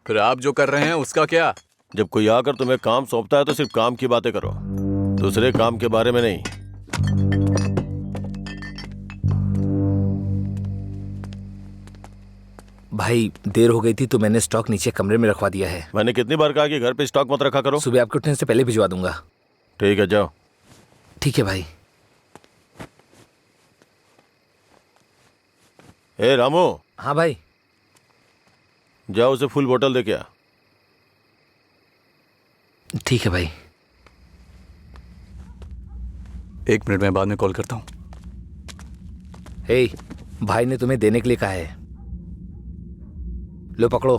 फिर आप जो कर रहे हैं उसका क्या? जब कोई आकर तुम्हें काम सौंपता है तो सिर्फ काम की बातें करो, दूसरे काम के बारे में नहीं। भाई देर हो गई थी तो मैंने स्टॉक नीचे कमरे में रखवा दिया है। मैंने कितनी बार कहा कि घर पे स्टॉक मत रखा करो। सुबह आपके उठने से पहले भिजवा दूंगा। ठीक है, जाओ। ठीक है भाई। ए रामू, हाँ भाई। जाओ उसे फुल बोतल दे के आ। ठीक है भाई। 1 मिनट में बाद में कॉल करता हूँ। हे, भाई ने तुम्हें देने के लिए कहा है। लो पकड़ो।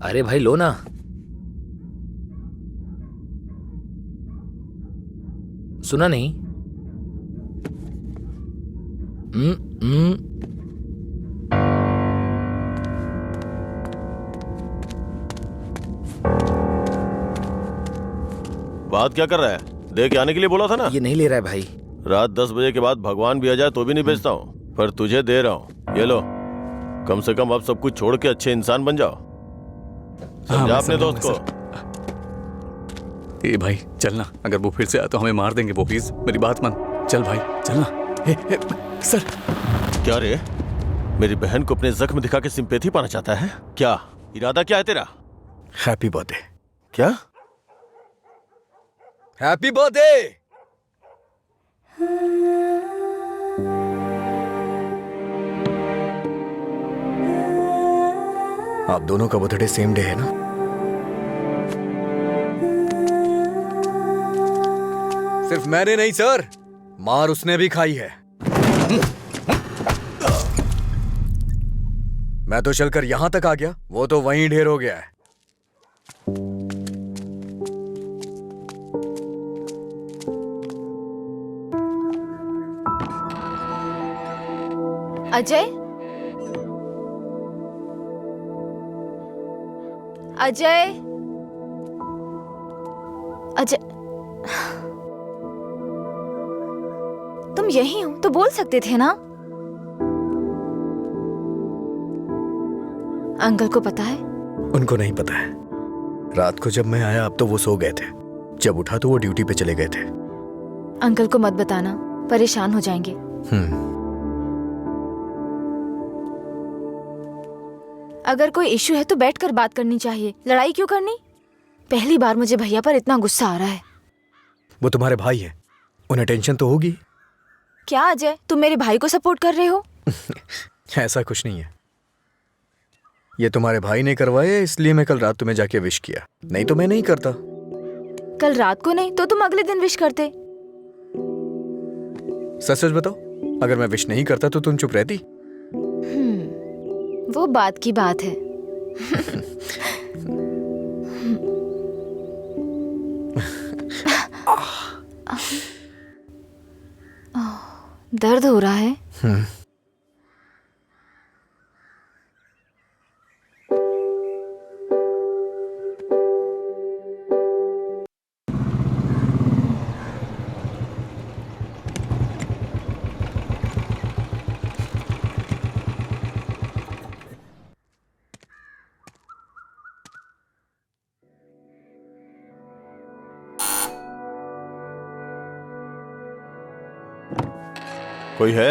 अरे भाई लो ना। सुना नहीं? बात क्या कर रहा है? दे के आने के लिए बोला था ना। ये नहीं ले रहा है भाई। रात 10 बजे के बाद भगवान भी आ जाए तो भी नहीं बेचता हूँ, पर तुझे दे रहा हूँ। ये लो, कम से कम अब सब कुछ छोड़ के अच्छे इंसान बन जाओ। समझा अपने दोस्त को। ए भाई चलना, अगर वो फिर से आया तो हमें मार देंगे वो। प्लीज मेरी बात मान। चल भाई चलना। सर। क्या रे, मेरी बहन को अपने जख्म दिखा के सिंपैथी पाना चाहता है क्या? इरादा क्या है तेरा? Happy birthday. क्या? Happy birthday. आप दोनों का बर्थडे सेम डे है ना? सिर्फ मैंने नहीं सर, मार उसने भी खाई है। मैं तो चलकर यहां तक आ गया, वो तो वहीं ढेर हो गया है। अजय, अजय, अजय, तुम यही हो तो बोल सकते थे ना। अंकल को पता है? उनको नहीं पता है। रात को जब मैं आया अब तो वो सो गए थे, जब उठा तो वो ड्यूटी पे चले गए थे। अंकल को मत बताना, परेशान हो जाएंगे। अगर कोई इशू है तो बैठकर बात करनी चाहिए, लड़ाई क्यों करनी? पहली बार मुझे भैया पर इतना गुस्सा आ रहा है। वो तुम्हारे भाई है, उन्हें टेंशन तो होगी। क्या अजय, तुम मेरे भाई को सपोर्ट कर रहे हो? ऐसा कुछ नहीं है। ये तुम्हारे भाई ने करवाया इसलिए मैं कल रात तुम्हें जाके विश किया, नहीं तो मैं नहीं करता। कल रात को नहीं तो तुम अगले दिन विश करते। सच सच बताओ, अगर मैं विश नहीं करता तो तुम चुप रहती? वो बात की बात है। दर्द हो रहा है? कोई है?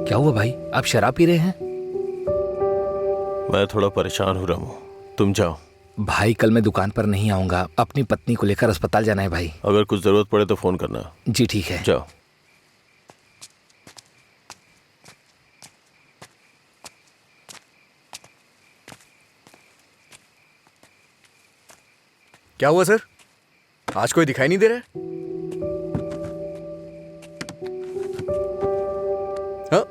क्या हुआ भाई, आप शराब पी रहे हैं? मैं थोड़ा परेशान हो रहा हूँ, तुम जाओ। भाई कल मैं दुकान पर नहीं आऊंगा, अपनी पत्नी को लेकर अस्पताल जाना है भाई। अगर कुछ जरूरत पड़े तो फोन करना। जी ठीक है। जाओ। क्या हुआ सर? आज कोई दिखाई नहीं दे रहा है? हाँ?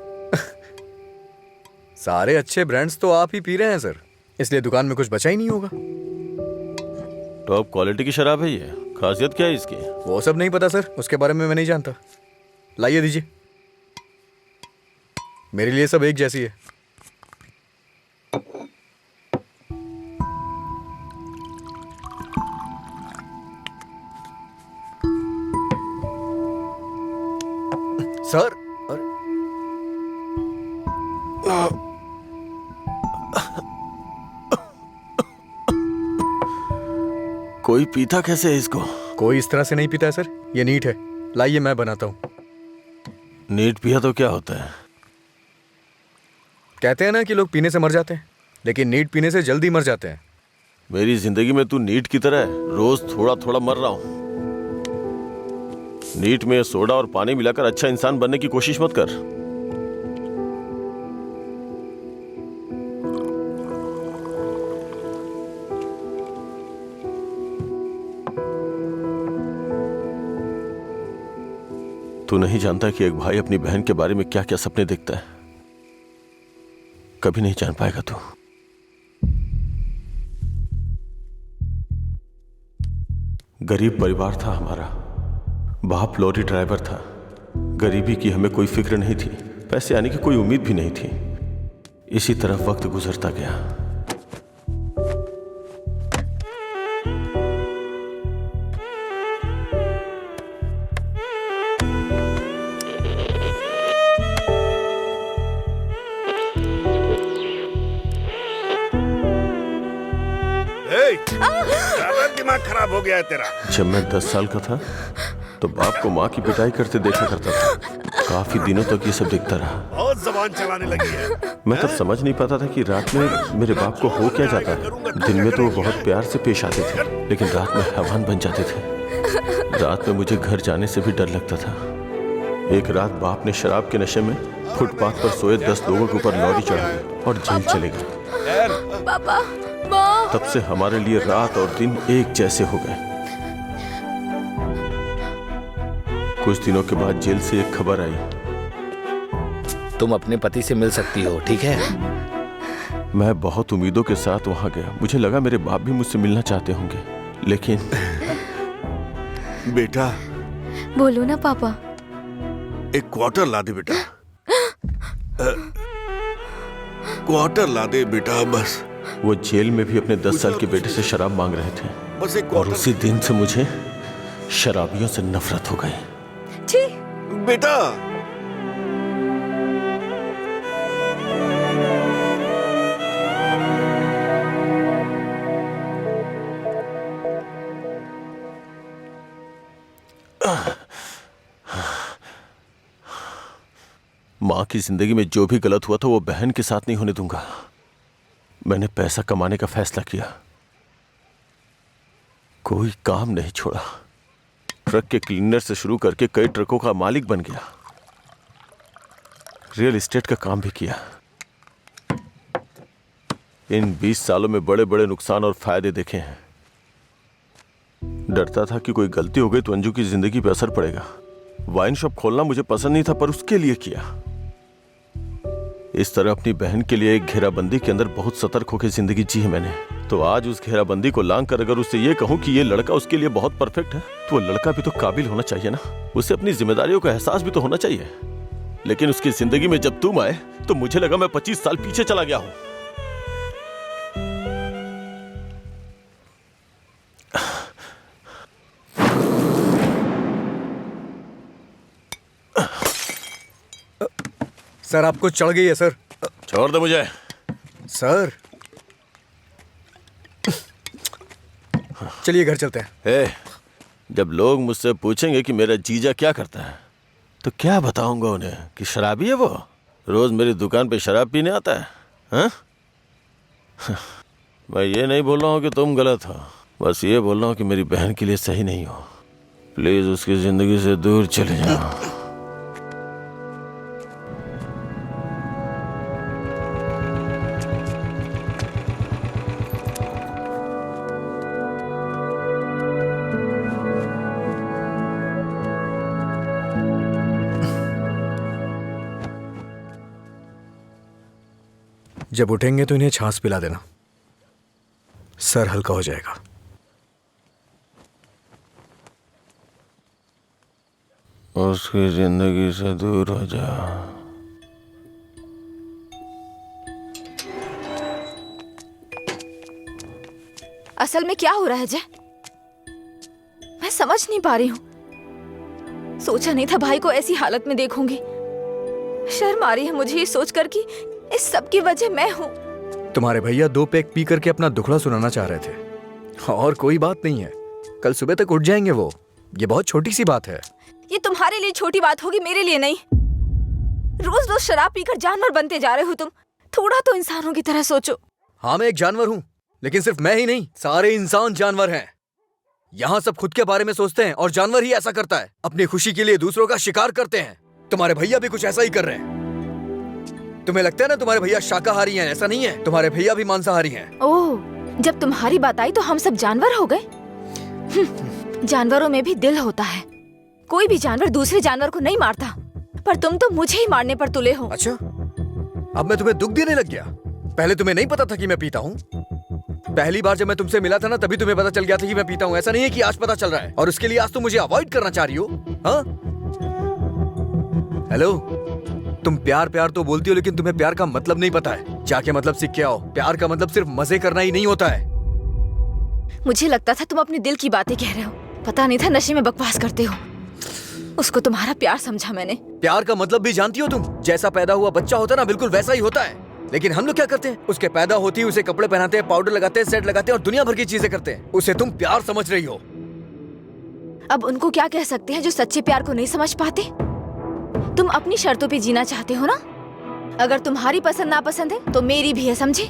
सारे अच्छे ब्रांड्स तो आप ही पी रहे हैं सर, इसलिए दुकान में कुछ बचा ही नहीं होगा। टॉप क्वालिटी की शराब है ये, खासियत क्या है इसकी? वो सब नहीं पता सर, उसके बारे में मैं नहीं जानता। लाइए दीजिए, मेरे लिए सब एक जैसी है। सर, अरे कोई पीता कैसे है इसको? कोई इस तरह से नहीं पीता है सर, ये नीट है। लाइए मैं बनाता हूँ। नीट पिया तो क्या होता है? कहते हैं ना कि लोग पीने से मर जाते हैं, लेकिन नीट पीने से जल्दी मर जाते हैं। मेरी जिंदगी में तू नीट की तरह है, रोज थोड़ा थोड़ा मर रहा हूं। नीट में सोडा और पानी मिलाकर अच्छा इंसान बनने की कोशिश मत कर। तू नहीं जानता कि एक भाई अपनी बहन के बारे में क्या क्या सपने देखता है। कभी नहीं जान पाएगा तू। गरीब परिवार था हमारा, बाप लॉरी ड्राइवर था। गरीबी की हमें कोई फिक्र नहीं थी, पैसे आने की कोई उम्मीद भी नहीं थी। इसी तरह वक्त गुजरता गया। दिमाग खराब हो गया है तेरा। जब मैं 10 साल का था तो बाप को माँ की पिटाई करते देखा करता था। काफी दिनों तक ये सब देखता रहा। बहुत जबान चलाने लगी है। मैं तब समझ नहीं पाता था कि रात में मेरे बाप को हो क्या जाता है। दिन में तो वो बहुत प्यार से पेश आते थे, लेकिन रात में हैवान बन जाते थे। रात में मुझे घर जाने से भी डर लगता था। एक रात बाप ने शराब के नशे में फुटपाथ पर सोए 10 लोगों के ऊपर लॉरी चढ़ाई और जेल चले गए। पापा, माँ। तब से हमारे लिए रात और दिन एक जैसे हो गए। कुछ दिनों के बाद जेल से एक खबर आई, तुम अपने पति से मिल सकती हो, ठीक है? मैं बहुत उम्मीदों के साथ वहां गया। मुझे लगा मेरे बाप भी मुझसे मिलना चाहते होंगे, लेकिन बेटा, बोलो ना पापा। एक क्वार्टर ला दे बेटा। क्वार्टर ला दे बेटा बस। वो जेल में भी अपने 10 साल के बेटे से शराब मांग रहे थे, बस एक और उसी दिन से मुझे शराबियों से नफरत हो गई। छी। बेटा, माँ की जिंदगी में जो भी गलत हुआ था वो बहन के साथ नहीं होने दूंगा। मैंने पैसा कमाने का फैसला किया, कोई काम नहीं छोड़ा। ट्रक के क्लीनर से शुरू करके कई ट्रकों का मालिक बन गया। रियल एस्टेट का काम भी किया। इन 20 सालों में बड़े बड़े नुकसान और फायदे देखे हैं। डरता था कि कोई गलती हो गई तो अंजू की जिंदगी पे असर पड़ेगा। वाइन शॉप खोलना मुझे पसंद नहीं था, पर उसके लिए किया। इस तरह अपनी बहन के लिए एक घेराबंदी के अंदर बहुत सतर्क होकर जिंदगी जी है मैंने। तो आज उस घेराबंदी को लांग कर अगर उससे ये कहूं कि ये लड़का उसके लिए बहुत परफेक्ट है, तो वो लड़का भी तो काबिल होना चाहिए ना। उसे अपनी जिम्मेदारियों का एहसास भी तो होना चाहिए। लेकिन उसकी जिंदगी में जब तुम आए तो मुझे लगा मैं 25 साल पीछे चला गया हूं। सर आपको चढ़ गई है सर। छोड़ दे मुझे। सर चलिए घर चलते हैं। ए, जब लोग मुझसे पूछेंगे कि मेरा जीजा क्या करता है तो क्या बताऊंगा उन्हें कि शराबी है वो, रोज मेरी दुकान पे शराब पीने आता है। हाँ? मैं ये नहीं बोल रहा हूँ कि तुम गलत हो, बस ये बोल रहा हूँ कि मेरी बहन के लिए सही नहीं हो। प्लीज उसकी जिंदगी से दूर चले जाओ। जब उठेंगे तो इन्हें छाछ पिला देना, सर हल्का हो जाएगा। उसकी जिंदगी से दूर हो जा। असल में क्या हो रहा है जय? मैं समझ नहीं पा रही हूँ। सोचा नहीं था भाई को ऐसी हालत में देखूंगी। शर्म आ रही है मुझे ये सोचकर कि इस सब की वजह मैं हूँ। तुम्हारे भैया 2 पैक पी करके अपना दुखड़ा सुनाना चाह रहे थे और कोई बात नहीं है, कल सुबह तक उठ जाएंगे वो। ये बहुत छोटी सी बात है। ये तुम्हारे लिए छोटी बात होगी, मेरे लिए नहीं। रोज रोज शराब पीकर जानवर बनते जा रहे हो तुम। थोड़ा तो इंसानों की तरह सोचो। हाँ मैं एक जानवर हूँ, लेकिन सिर्फ मैं ही नहीं, सारे इंसान जानवर हैं। यहाँ सब खुद के बारे में सोचते हैं और जानवर ही ऐसा करता है, अपनी खुशी के लिए दूसरों का शिकार करते हैं। तुम्हारे भैया भी कुछ ऐसा ही कर रहे हैं। तुम्हें लगता है ना तुम्हारे भैया शाकाहारी हैं, ऐसा नहीं है, तुम्हारे भैया भी मांसाहारी हैं। ओह, जब तुम्हारी बात आई तो हम सब जानवर हो गए। जानवरों में भी दिल होता है। कोई भी जानवर दूसरे जानवर को नहीं मारता, पर तुम तो मुझे ही मारने पर तुले हो। अच्छा, अब मैं तुम्हें दुख देने लग गया? पहले तुम्हें नहीं पता था कि मैं पीता हूँ? पहली बार जब मैं तुमसे मिला था ना, तभी तुम्हें पता चल गया था कि मैं पीता हूँ। ऐसा नहीं है कि आज पता चल रहा है और उसके लिए आज तुम मुझे अवॉइड करना चाह रही हो। हाँ? हेलो, तुम प्यार प्यार तो बोलती हो, लेकिन तुम्हें प्यार का मतलब नहीं पता है। जाके मतलब सीख के आओ। प्यार का मतलब सिर्फ मजे करना ही नहीं होता है। मुझे लगता था तुम अपने दिल की बातें कह रहे हो, पता नहीं था नशे में बकवास करते हो। उसको तुम्हारा प्यार समझा मैंने। प्यार का मतलब भी जानती हो तुम? जैसा पैदा हुआ बच्चा होता है ना, बिल्कुल वैसा ही होता है। लेकिन हम लोग क्या करते हैं, उसके पैदा होती है उसे कपड़े पहनाते हैं, पाउडर लगाते हैं, सेट लगाते हैं और दुनिया भर की चीजें करते हैं। उसे तुम प्यार समझ रही हो। अब उनको क्या कह सकते हैं जो सच्चे प्यार को नहीं समझ पाते? तुम अपनी शर्तों पे जीना चाहते हो ना? अगर तुम्हारी पसंद नापसंद है तो मेरी भी है, समझे?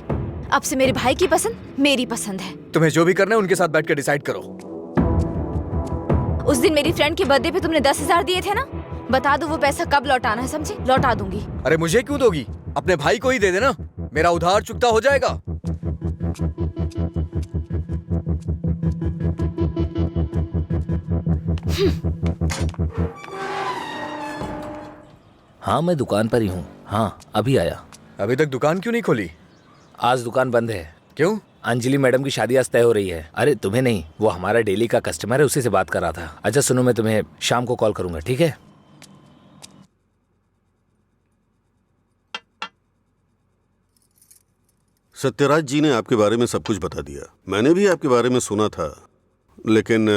अब से मेरे भाई की पसंद मेरी पसंद है। तुम्हें जो भी करना है उनके साथ बैठ कर डिसाइड करो। उस दिन मेरी फ्रेंड के बर्थडे पे तुमने 10,000 दिए थे ना, बता दो वो पैसा कब लौटाना है, समझे? लौटा दूंगी। अरे मुझे क्यों दोगी? अपने भाई को ही दे देना, मेरा उधार चुकता हो जाएगा। हाँ मैं दुकान पर ही हूँ। हाँ अभी आया। अभी तक दुकान क्यों नहीं खोली? आज दुकान बंद है। क्यों? अंजलि मैडम की शादी आज तय हो रही है। अरे तुम्हें नहीं, वो हमारा डेली का कस्टमर है, उसी से बात कर रहा था। अच्छा सुनो, मैं तुम्हें शाम को कॉल करूंगा, ठीक है? सत्यराज जी ने आपके बारे में सब कुछ बता दिया। मैंने भी आपके बारे में सुना था, लेकिन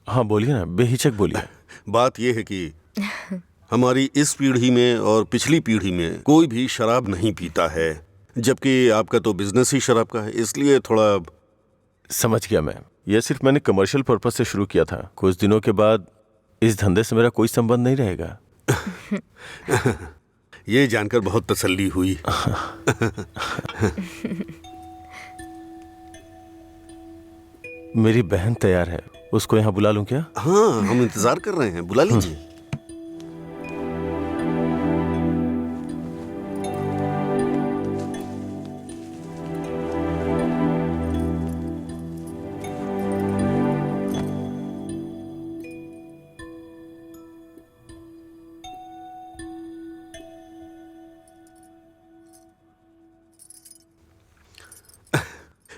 हाँ बोलिए ना, बेहिचक बोलिए। बात यह है कि हमारी इस पीढ़ी में और पिछली पीढ़ी में कोई भी शराब नहीं पीता है, जबकि आपका तो बिजनेस ही शराब का है, इसलिए थोड़ा। समझ गया मैं। यह सिर्फ मैंने कमर्शियल पर्पज से शुरू किया था। कुछ दिनों के बाद इस धंधे से मेरा कोई संबंध नहीं रहेगा। ये जानकर बहुत तसल्ली हुई। मेरी बहन तैयार है, उसको यहाँ बुला लूं क्या? हाँ हम इंतजार कर रहे हैं, बुला लीजिए।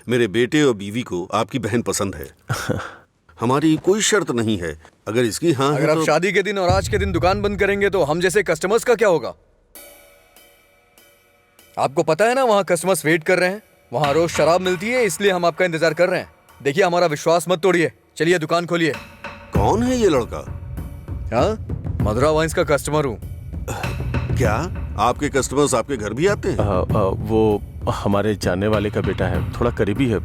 मेरे बेटे और बीवी को आपकी बहन पसंद है। हमारी कोई शर्त नहीं है। अगर इसकी हाँ है अगर आप तो शादी के दिन और आज के दिन दुकान बंद करेंगे तो हम जैसे कस्टमर्स का क्या होगा? आपको पता है ना वहाँ कस्टमर्स वेट कर रहे हैं, वहाँ रोज शराब मिलती है, इसलिए हम आपका इंतजार कर रहे हैं। देखिए हमारा विश्वास मत तोड़िए, चलिए दुकान खोलिए। कौन है ये लड़का? हाँ, मधुरा वाइन्स का कस्टमर हूँ। क्या आपके कस्टमर्स आपके घर भी आते हैं? वो हमारे जानने वाले का बेटा है, थोड़ा करीबी है,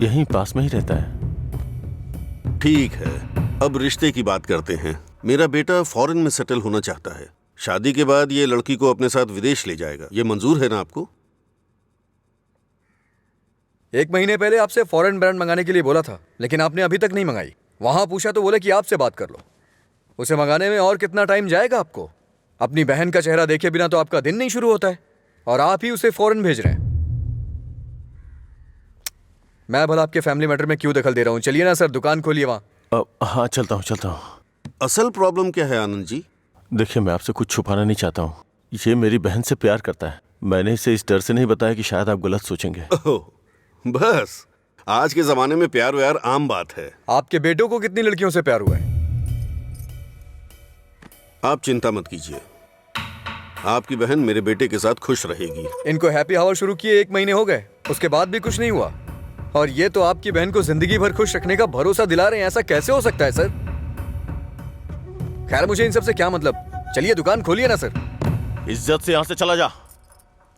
यहीं पास में ही रहता है। ठीक है, अब रिश्ते की बात करते हैं। मेरा बेटा फॉरेन में सेटल होना चाहता है। शादी के बाद ये लड़की को अपने साथ विदेश ले जाएगा। ये मंजूर है ना आपको? 1 महीने पहले आपसे फॉरेन ब्रांड मंगाने के लिए बोला था, लेकिन आपने अभी तक नहीं मंगाई। वहां पूछा तो बोले कि आपसे बात कर लो। उसे मंगाने में और कितना टाइम जाएगा आपको? अपनी बहन का चेहरा देखे बिना तो आपका दिन नहीं शुरू होता है, और आप ही उसे फॉरेन भेज रहे हैं। मैं भला आपके फैमिली मैटर में क्यों दखल दे रहा हूँ? चलिए ना सर, दुकान खोलिए वहां। हाँ चलता हूँ। असल प्रॉब्लम क्या है आनंद जी? देखिए मैं आपसे कुछ छुपाना नहीं चाहता हूँ। ये मेरी बहन से प्यार करता है। मैंने इसे इस डर से नहीं बताया कि शायद आप गलत सोचेंगे। ओह, बस आज के जमाने में प्यार व्यार आम बात है। आपके बेटों को कितनी लड़कियों से प्यार हुआ है? आप चिंता मत कीजिए, आपकी बहन मेरे बेटे के साथ खुश रहेगी। इनको हैप्पी आवर शुरू किए 1 महीने हो गए, उसके बाद भी कुछ नहीं हुआ, और ये तो आपकी बहन को जिंदगी भर खुश रखने का भरोसा दिला रहे हैं। ऐसा कैसे हो सकता है सर? खैर मुझे इन सब से क्या मतलब, चलिए दुकान खोलिए ना सर। इज्जत से यहाँ से चला जा।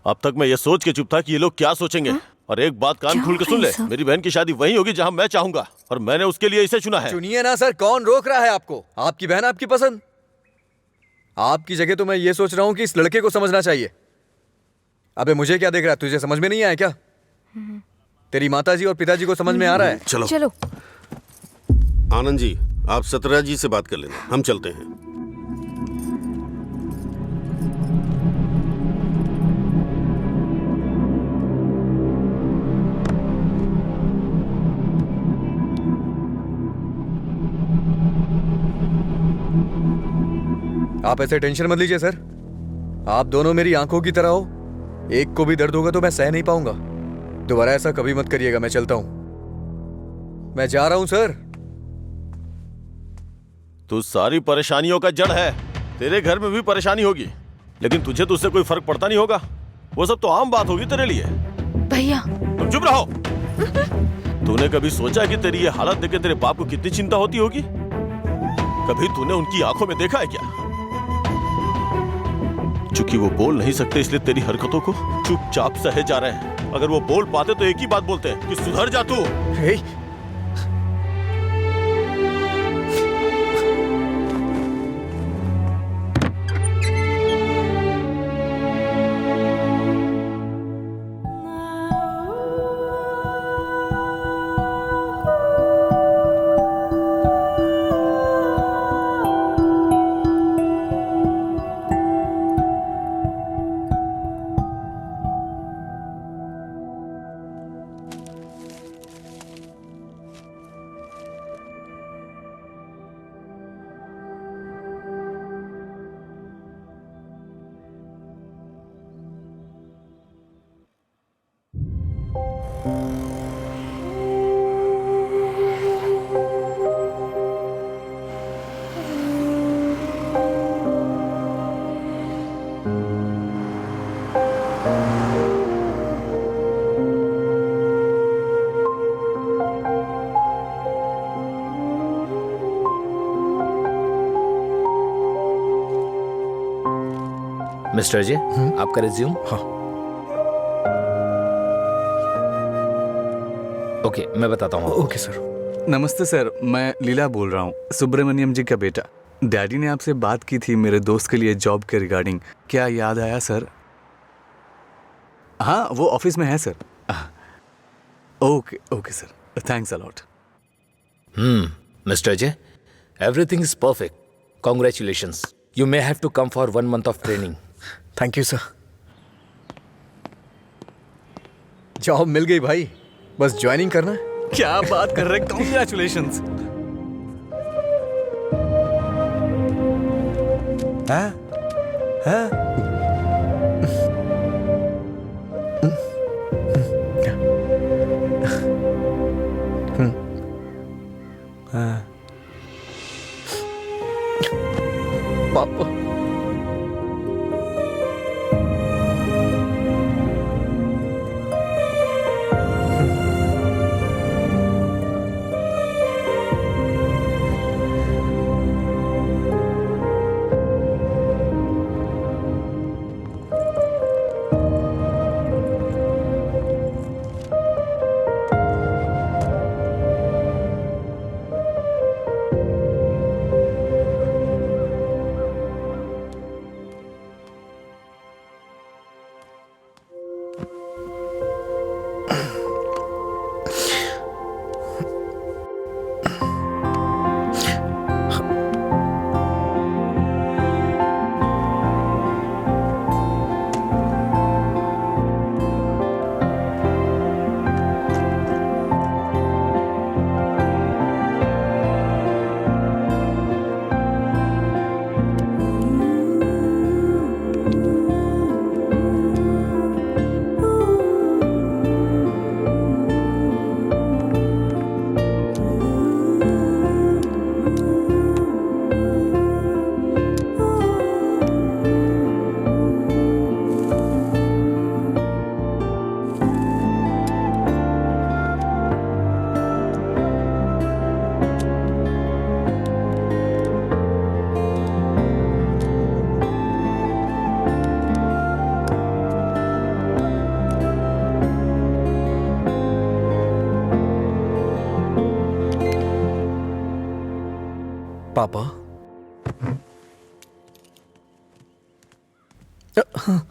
अब तक मैं ये सोच के चुप था कि ये लोग क्या सोचेंगे। और एक बात कान खोल के सुन ले, मेरी बहन की शादी वहीं होगी जहाँ मैं चाहूंगा, और मैंने उसके लिए इसे चुना है। चुनिए ना सर, कौन रोक रहा है आपको? आपकी बहन आपकी पसंद। आपकी जगह तो मैं ये सोच रहा हूँ कि इस लड़के को समझना चाहिए। अबे मुझे क्या देख रहा है, तुझे समझ में नहीं आया क्या? तेरी माताजी और पिताजी को समझ में आ रहा है? चलो चलो। आनंद जी, आप सतरा जी से बात कर लेना, हम चलते हैं। आप ऐसे टेंशन मत लीजिए सर, आप दोनों मेरी आंखों की तरह हो। एक को भी दर्द होगा तो मैं सह नहीं पाऊंगा। दोबारा ऐसा कभी मत करिएगा। मैं चलता हूं, मैं जा रहा हूं सर। तू सारी परेशानियों का जड़ है। तेरे घर में भी परेशानी होगी, लेकिन तुझे तो उससे कोई फर्क पड़ता नहीं होगा। वो सब तो आम बात होगी तेरे लिए। भैया तुम चुप रहो। तूने कभी सोचा कि तेरी ये हालत देख के तेरे बाप को कितनी चिंता होती होगी? कभी तूने उनकी आंखों में देखा है क्या? चूंकि वो बोल नहीं सकते, इसलिए तेरी हरकतों को चुपचाप सहे जा रहे हैं। अगर वो बोल पाते तो एक ही बात बोलते कि सुधर जा तू। मिस्टर जी, आपका रिज्यूम। हाँ। ओके, मैं बताता हूँ। Okay sir. नमस्ते सर, मैं लीला बोल रहा हूँ, सुब्रमण्यम जी का बेटा। डैडी ने आपसे बात की थी मेरे दोस्त के लिए जॉब के रिगार्डिंग। क्या याद आया सर? हाँ, वो ऑफिस में है sir. Okay okay sir, thanks a lot. Mister J, everything is perfect. Congratulations. You may have to come for 1 month of training. Thank you sir. Job मिल गई भाई, बस ज्वाइनिंग करना है। क्या बात कर रहे हैं, कॉन्ग्रेचुलेशंस। पापा पापा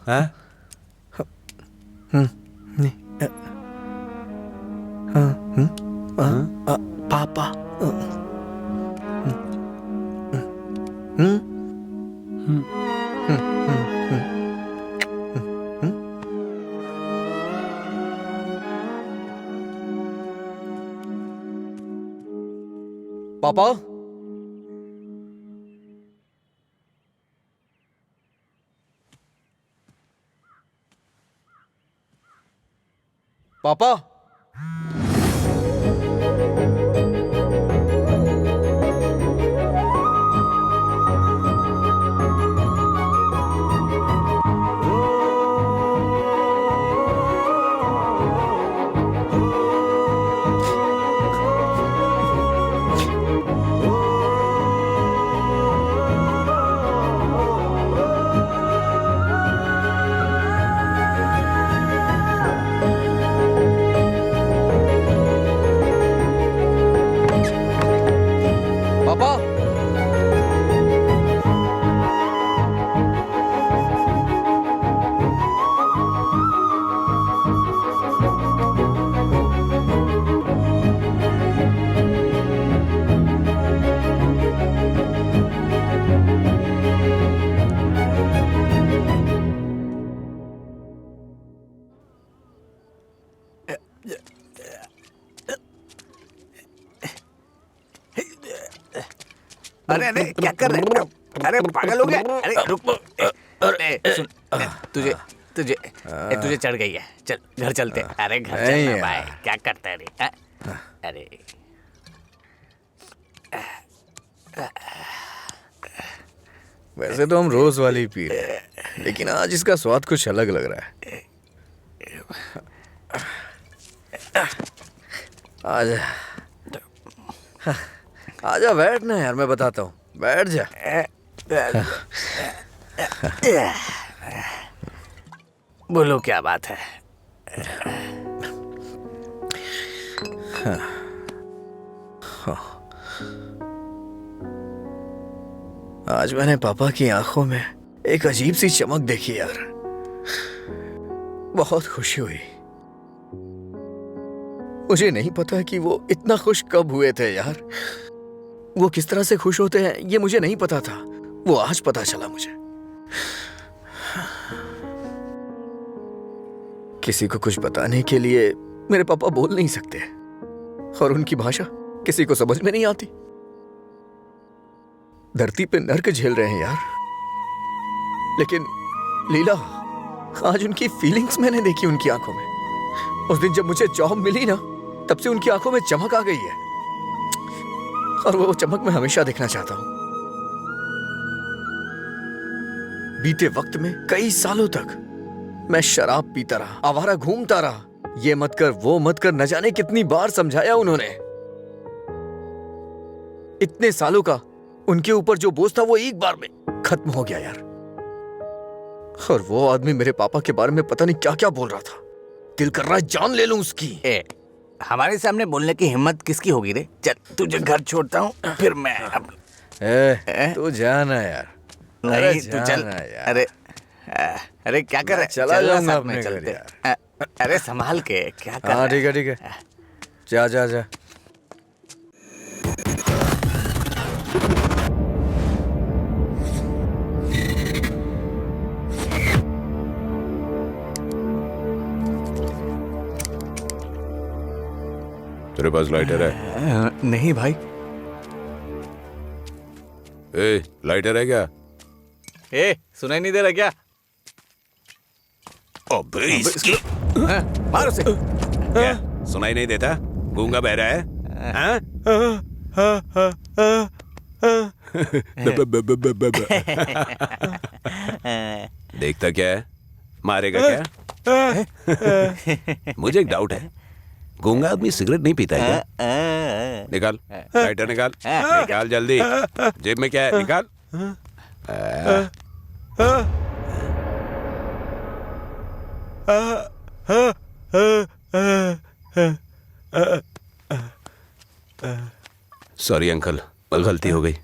हाँ? पापा पापा पापा पापा अरे अरे क्या कर रहे हैं? अरे पागल हो गया? अरे रुक, अरे सुन, तुझे तुझे तुझे चढ़ गई है। चल घर चलते। अरे घर चलना भाई, क्या करता है रे? अरे वैसे तो हम रोज वाली पी रहे हैं, लेकिन आज इसका स्वाद कुछ अलग लग रहा है। आजा आजा बैठ ना यार, मैं बताता हूँ, बैठ जा। बोलो क्या बात है? आज मैंने पापा की आंखों में एक अजीब सी चमक देखी यार, बहुत खुशी हुई। मुझे नहीं पता कि वो इतना खुश कब हुए थे यार। वो किस तरह से खुश होते हैं ये मुझे नहीं पता था, वो आज पता चला मुझे। किसी को कुछ बताने के लिए मेरे पापा बोल नहीं सकते, और उनकी भाषा किसी को समझ में नहीं आती। धरती पे नर्क झेल रहे हैं यार, लेकिन लीला, आज उनकी फीलिंग्स मैंने देखी उनकी आंखों में। उस दिन जब मुझे जॉब मिली ना, तब से उनकी आंखों में चमक आ गई है। और वो चमक मैं हमेशा देखना चाहता हूं। बीते वक्त में कई सालों तक मैं शराब पीता रहा, आवारा घूमता रहा, ये मत कर वो मत कर, न जाने कितनी बार समझाया उन्होंने। इतने सालों का उनके ऊपर जो बोझ था वो एक बार में खत्म हो गया यार। और वो आदमी मेरे पापा के बारे में पता नहीं क्या क्या बोल रहा था। दिल कर रहा है जान ले लूं उसकी। हमारे सामने बोलने की हिम्मत किसकी होगी रे? चल तुझे घर छोड़ता हूँ, फिर मैं तू जाना यार। नहीं तू चल। अरे अरे क्या कर रहा है? चला जाऊंगा साथ में अपने घर चलते। यार। अरे संभाल के क्या कर हाँ ठीक है ठीक है, जा जा जा। तेरे पास लाइटर है? नहीं भाई। ए, लाइटर है क्या? ए, सुनाई नहीं दे रहा क्या? अबे इसकी मार उसे। क्या सुनाई नहीं देता? गूंगा बहरा है? हाँ? देखता क्या है? मारेगा क्या? मुझे एक डाउट है, गूंगा आदमी सिगरेट नहीं पीता है क्या? निकाल लाइटर, निकाल निकाल जल्दी। जेब में क्या है? निकाल। सॉरी अंकल, गलती हो गई।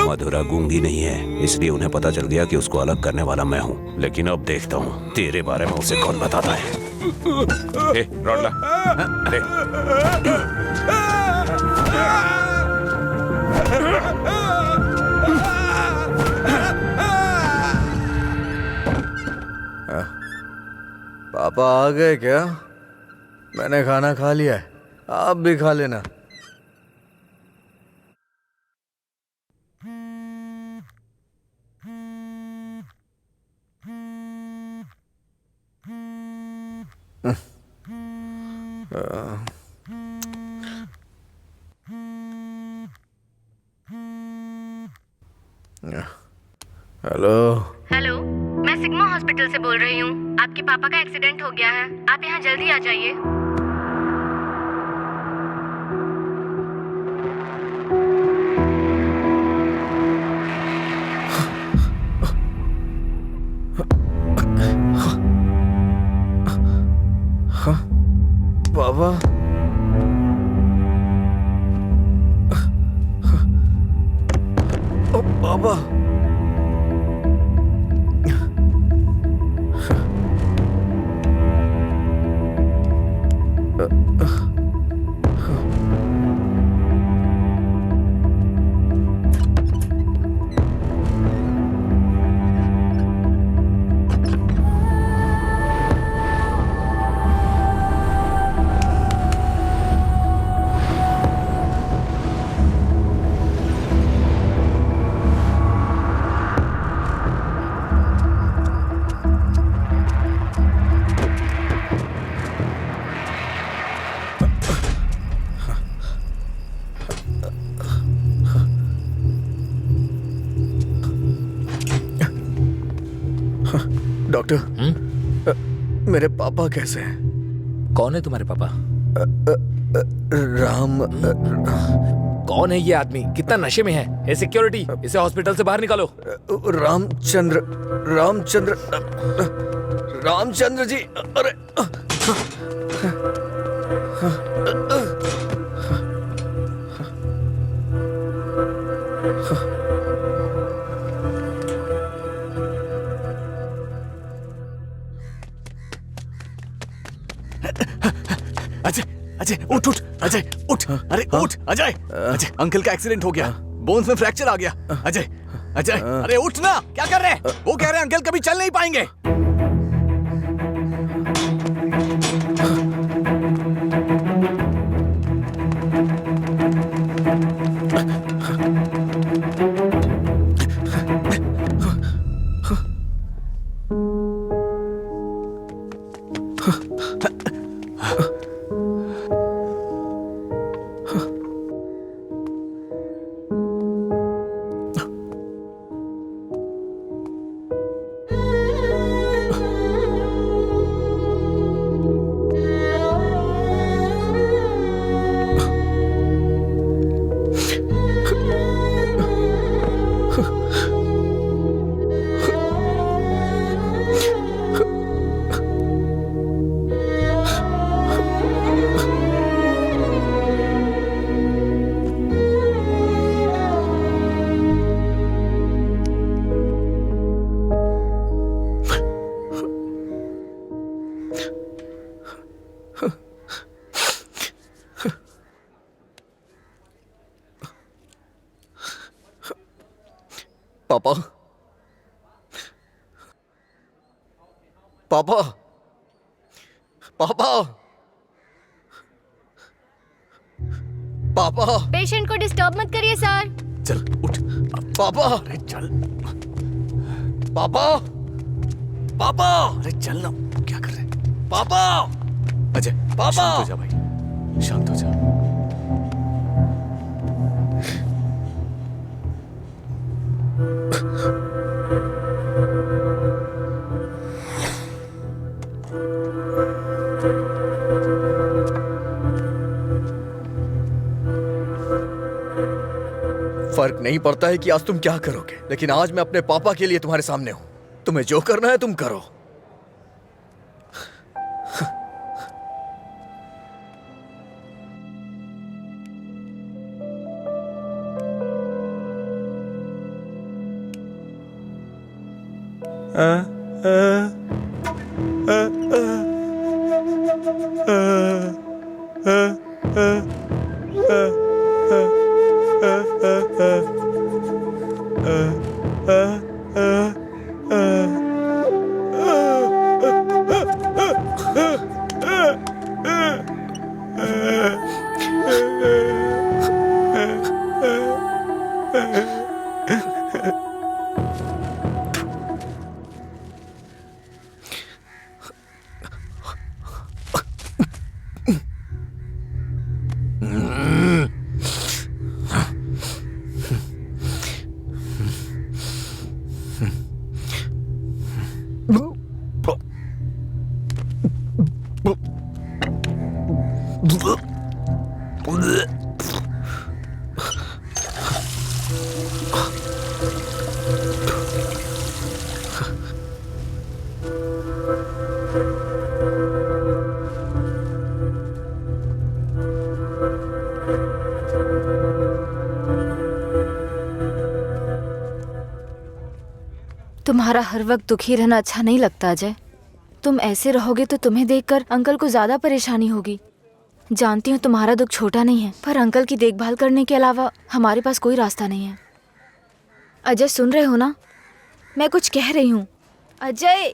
मधुरा गूंगी नहीं है, इसलिए उन्हें पता चल गया कि उसको अलग करने वाला मैं हूँ। लेकिन अब देखता हूँ तेरे बारे में उसे कौन बताता है। ए, रॉड ला। ले। पापा आ गए क्या? मैंने खाना खा लिया है, आप भी खा लेना। हेलो। हेलो, मैं सिग्मा हॉस्पिटल से बोल रही हूँ। आपके पापा का एक्सीडेंट हो गया है, आप यहाँ जल्दी आ जाइए। बाबा, ओ बाबा, डॉक्टर, मेरे पापा कैसे हैं? कौन है तुम्हारे पापा? राम। कौन है ये आदमी? कितना नशे में है? ए सिक्योरिटी, इसे हॉस्पिटल से बाहर निकालो। रामचंद्र, रामचंद्र, रामचंद्र जी। अरे अजय, अजय उठ उठ, अजय उठ, अरे उठ अजय। अजय, अंकल का एक्सीडेंट हो गया, बोन्स में फ्रैक्चर आ गया। अजय, अजय, अरे उठ ना, क्या कर रहे हैं? वो कह रहे हैं अंकल कभी चल नहीं पाएंगे। पापा, पापा, पापा, पापा, पेशेंट को डिस्टर्ब मत करिए सर। चल उठ। पापा, अरे चल। पापा, पापा, अरे चल ना, क्या कर रहे? पापा, अजय, पापा! शांत हो जा भाई, शांत हो जा। फर्क नहीं पड़ता है कि आज तुम क्या करोगे, लेकिन आज मैं अपने पापा के लिए तुम्हारे सामने हूं। तुम्हें जो करना है तुम करो। तुम्हारा हर वक्त दुखी रहना अच्छा नहीं लगता अजय। तुम ऐसे रहोगे तो तुम्हें देखकर अंकल को ज्यादा परेशानी होगी। जानती हूँ तुम्हारा दुख छोटा नहीं है, पर अंकल की देखभाल करने के अलावा हमारे पास कोई रास्ता नहीं है। अजय सुन रहे हो ना, मैं कुछ कह रही हूँ। अजय,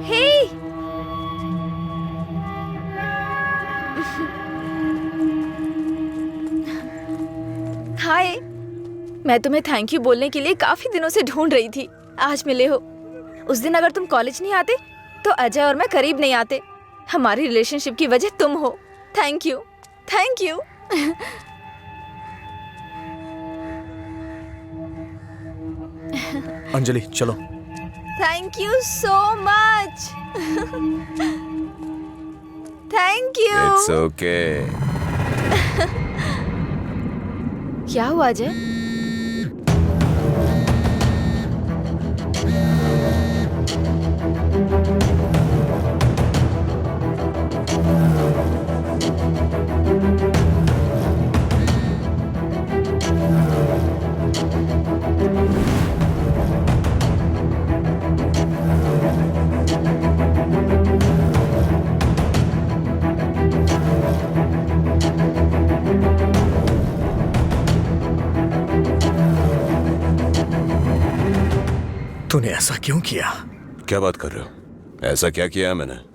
हे, हाय। मैं तुम्हें थैंक यू बोलने के लिए काफी दिनों से ढूंढ रही थी। आज मिले हो। उस दिन अगर तुम कॉलेज नहीं आते तो अजय और मैं करीब नहीं आते। हमारी रिलेशनशिप की वजह तुम हो। Thank you, thank you. Anjali चलो। Thank you so much. Thank you. It's okay. क्या हुआ अजय? तूने ऐसा क्यों किया? क्या बात कर रहे हो? ऐसा क्या किया है मैंने?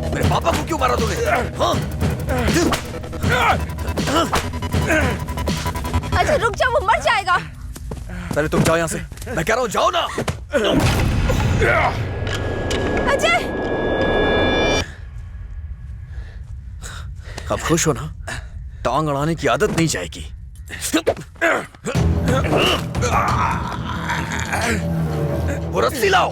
मेरे पापा को क्यों मारा तूने? हाँ? अजय रुक जा, वो मर जाएगा। पहले तुम जाओ यहाँ से, मैं कह रहा हूँ जाओ ना। अजय, अब खुश हो ना? टांग अड़ाने की आदत नहीं जाएगी। वो रस्सी लाओ।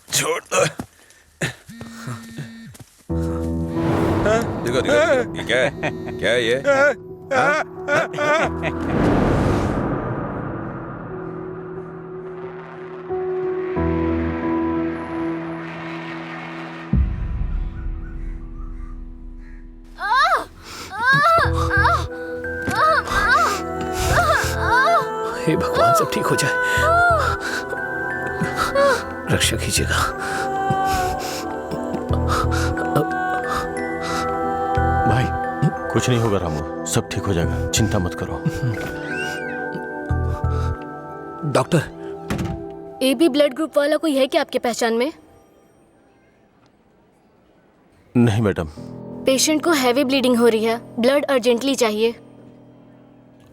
छोड़ दो। देखो देखो ये क्या है? क्या है ये? हे भगवान, सब ठीक हो जाए। रक्षा कीजिएगा। भाई कुछ नहीं होगा रामू, सब ठीक हो जाएगा, चिंता मत करो। डॉक्टर, एबी ब्लड ग्रुप वाला कोई है क्या आपके पहचान में? नहीं मैडम। पेशेंट को हैवी ब्लीडिंग हो रही है, ब्लड अर्जेंटली चाहिए।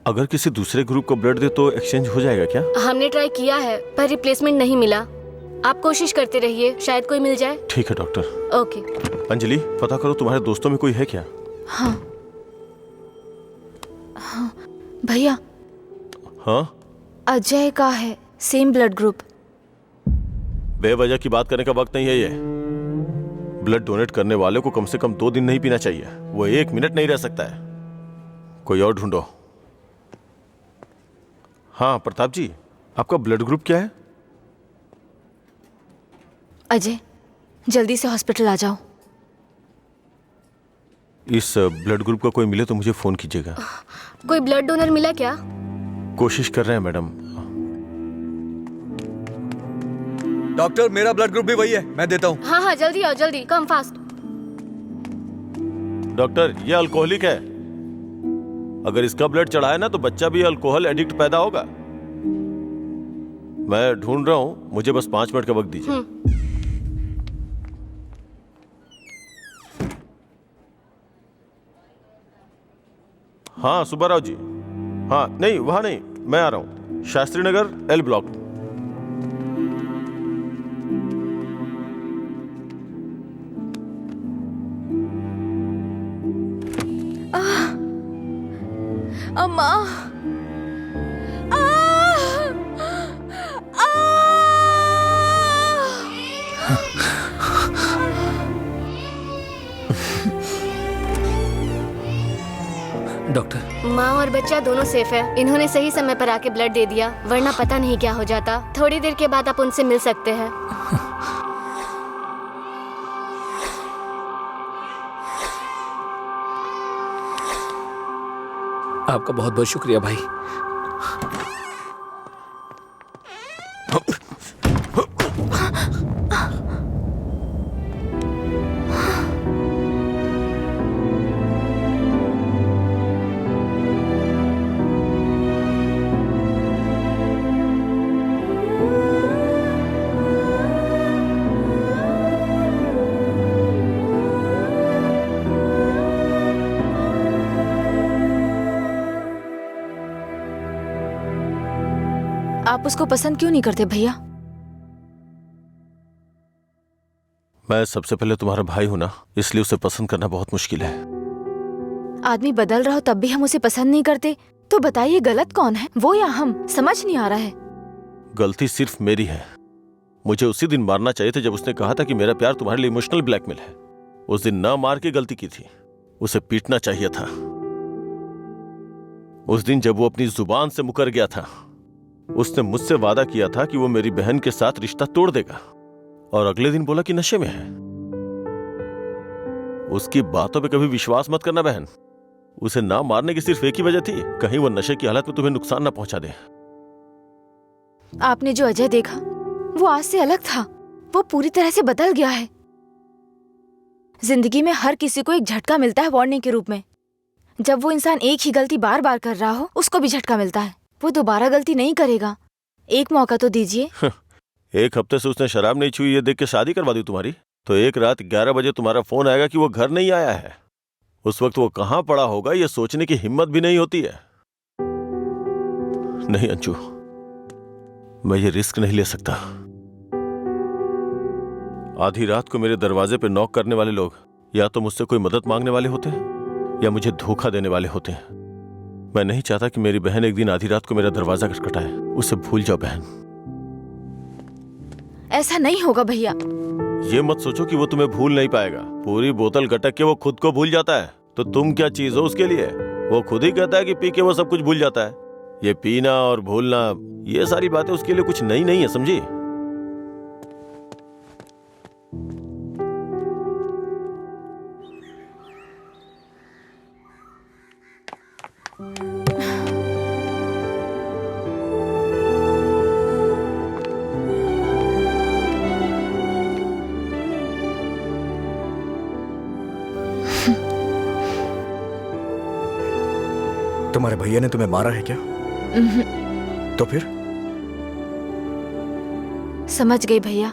अगर किसी दूसरे ग्रुप को ब्लड दे तो एक्सचेंज हो जाएगा क्या? हमने ट्राई किया है पर रिप्लेसमेंट नहीं मिला। आप कोशिश करते रहिए, शायद कोई मिल जाए। ठीक है डॉक्टर। ओके। अंजलि, पता करो तुम्हारे दोस्तों में कोई है क्या? हाँ हाँ भैया, हाँ अजय का है सेम ब्लड ग्रुप। बेवजह की बात करने का वक्त नहीं है ये। ब्लड डोनेट करने वाले को कम से कम 2 दिन नहीं पीना चाहिए, वो 1 मिनट नहीं रह सकता है। कोई और ढूंढो। हाँ प्रताप जी, आपका ब्लड ग्रुप क्या है? अजय, जल्दी से हॉस्पिटल आ जाओ। इस ब्लड ग्रुप का कोई मिले तो मुझे फोन कीजिएगा। कोई ब्लड डोनर मिला क्या? कोशिश कर रहे हैं मैडम। डॉक्टर, मेरा ब्लड ग्रुप भी वही है, मैं देता हूँ। हाँ हाँ जल्दी आओ, जल्दी, कम फास्ट। डॉक्टर, ये अल्कोहलिक है। अगर इसका ब्लड चढ़ा है ना तो बच्चा भी अल्कोहल एडिक्ट पैदा होगा। मैं ढूंढ रहा हूँ, मुझे बस 5 मिनट का वक्त दीजिए। हाँ सुब्बाराव जी। हाँ नहीं, वहां नहीं, मैं आ रहा हूँ, शास्त्री नगर L ब्लॉक। अम्मा, डॉक्टर, माँ और बच्चा दोनों सेफ है। इन्होंने सही समय पर आके ब्लड दे दिया, वरना पता नहीं क्या हो जाता। थोड़ी देर के बाद आप उनसे मिल सकते हैं। आपका बहुत बहुत शुक्रिया भाई। आप उसको पसंद क्यों नहीं करते भैया? मैं सबसे पहले तुम्हारा भाई हूं ना, इसलिए उसे पसंद करना बहुत मुश्किल है। आदमी बदल रहा हो तब भी हम उसे पसंद नहीं करते, तो बताइए गलत कौन है, वो या हम? समझ नहीं आ रहा है। गलती सिर्फ मेरी है। मुझे उसी दिन मारना चाहिए था जब उसने कहा था कि मेरा प्यार तुम्हारे लिए इमोशनल ब्लैकमेल है। उस दिन ना मार के गलती की थी, उसे पीटना चाहिए था। उस दिन जब वो अपनी जुबान से मुकर गया था, उसने मुझसे वादा किया था कि वो मेरी बहन के साथ रिश्ता तोड़ देगा, और अगले दिन बोला कि नशे में है। उसकी बातों पे कभी विश्वास मत करना बहन। उसे ना मारने की सिर्फ एक ही वजह थी, कहीं वो नशे की हालत में तुम्हें नुकसान ना पहुंचा दे। आपने जो अजय देखा वो आज से अलग था। वो पूरी तरह से बदल गया है। जिंदगी में हर किसी को एक झटका मिलता है वार्निंग के रूप में। जब वो इंसान एक ही गलती बार बार कर रहा हो, उसको भी झटका मिलता है। वो दोबारा गलती नहीं करेगा। एक मौका तो दीजिए। एक हफ्ते से उसने शराब नहीं छुई, ये देख के शादी करवा दी तुम्हारी। तो एक रात 11 बजे तुम्हारा फोन आएगा कि वो घर नहीं आया है। उस वक्त वो कहां पड़ा होगा ये सोचने की हिम्मत भी नहीं होती है। नहीं अंशु, मैं ये रिस्क नहीं ले सकता। आधी रात को मेरे दरवाजे पे नॉक करने वाले लोग या तो मुझसे कोई मदद मांगने वाले होते हैं या मुझे धोखा देने वाले होते हैं। मैं नहीं चाहता कि मेरी बहन एक दिन आधी रात को मेरा दरवाजा खटखटाए। उसे भूल जाओ बहन। ऐसा नहीं होगा भैया। ये मत सोचो कि वो तुम्हें भूल नहीं पाएगा। पूरी बोतल गटक के वो खुद को भूल जाता है, तो तुम क्या चीज हो उसके लिए? वो खुद ही कहता है कि पी के वो सब कुछ भूल जाता है। ये पीना और भूलना, ये सारी बातें उसके लिए कुछ नई नहीं है, समझी? तुम्हारे भैया ने तुम्हें मारा है क्या? तो फिर? समझ गई भैया,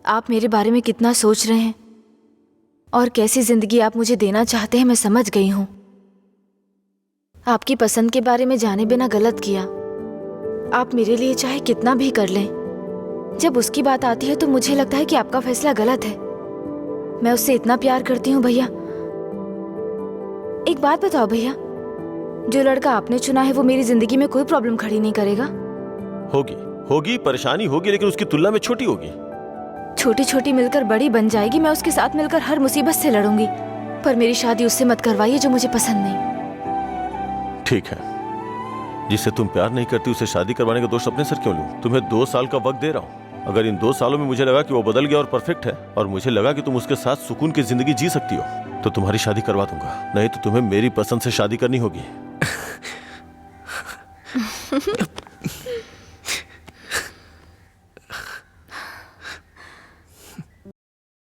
आप मेरे बारे में कितना सोच रहे हैं और कैसी जिंदगी आप मुझे देना चाहते हैं, मैं समझ गई हूं। आपकी पसंद के बारे में जाने बिना गलत किया। आप मेरे लिए चाहे कितना भी कर लें, जब उसकी बात आती है तो मुझे लगता है कि आपका फैसला गलत है। मैं उससे इतना प्यार करती हूँ भैया। एक बात बताओ भैया, जो लड़का आपने चुना है वो मेरी जिंदगी में कोई प्रॉब्लम खड़ी नहीं करेगा? होगी परेशानी होगी, लेकिन उसकी तुलना में छोटी होगी। छोटी छोटी मिलकर बड़ी बन जाएगी। मैं उसके साथ मिलकर हर मुसीबत से लड़ूंगी, पर मेरी शादी उससे मत करवाइए जो मुझे पसंद नहीं। ठीक है, जिससे तुम प्यार नहीं करती उसे शादी करवाने का दोष अपने सर क्यों लूं? तुम्हें 2 साल का वक्त दे रहा हूं। अगर इन 2 सालों में मुझे लगा कि वो बदल गया और परफेक्ट है, और मुझे लगा कि तुम उसके साथ सुकून की जिंदगी जी सकती हो, तो तुम्हारी शादी करवा दूंगा। नहीं तो तुम्हें मेरी पसंद से शादी करनी होगी।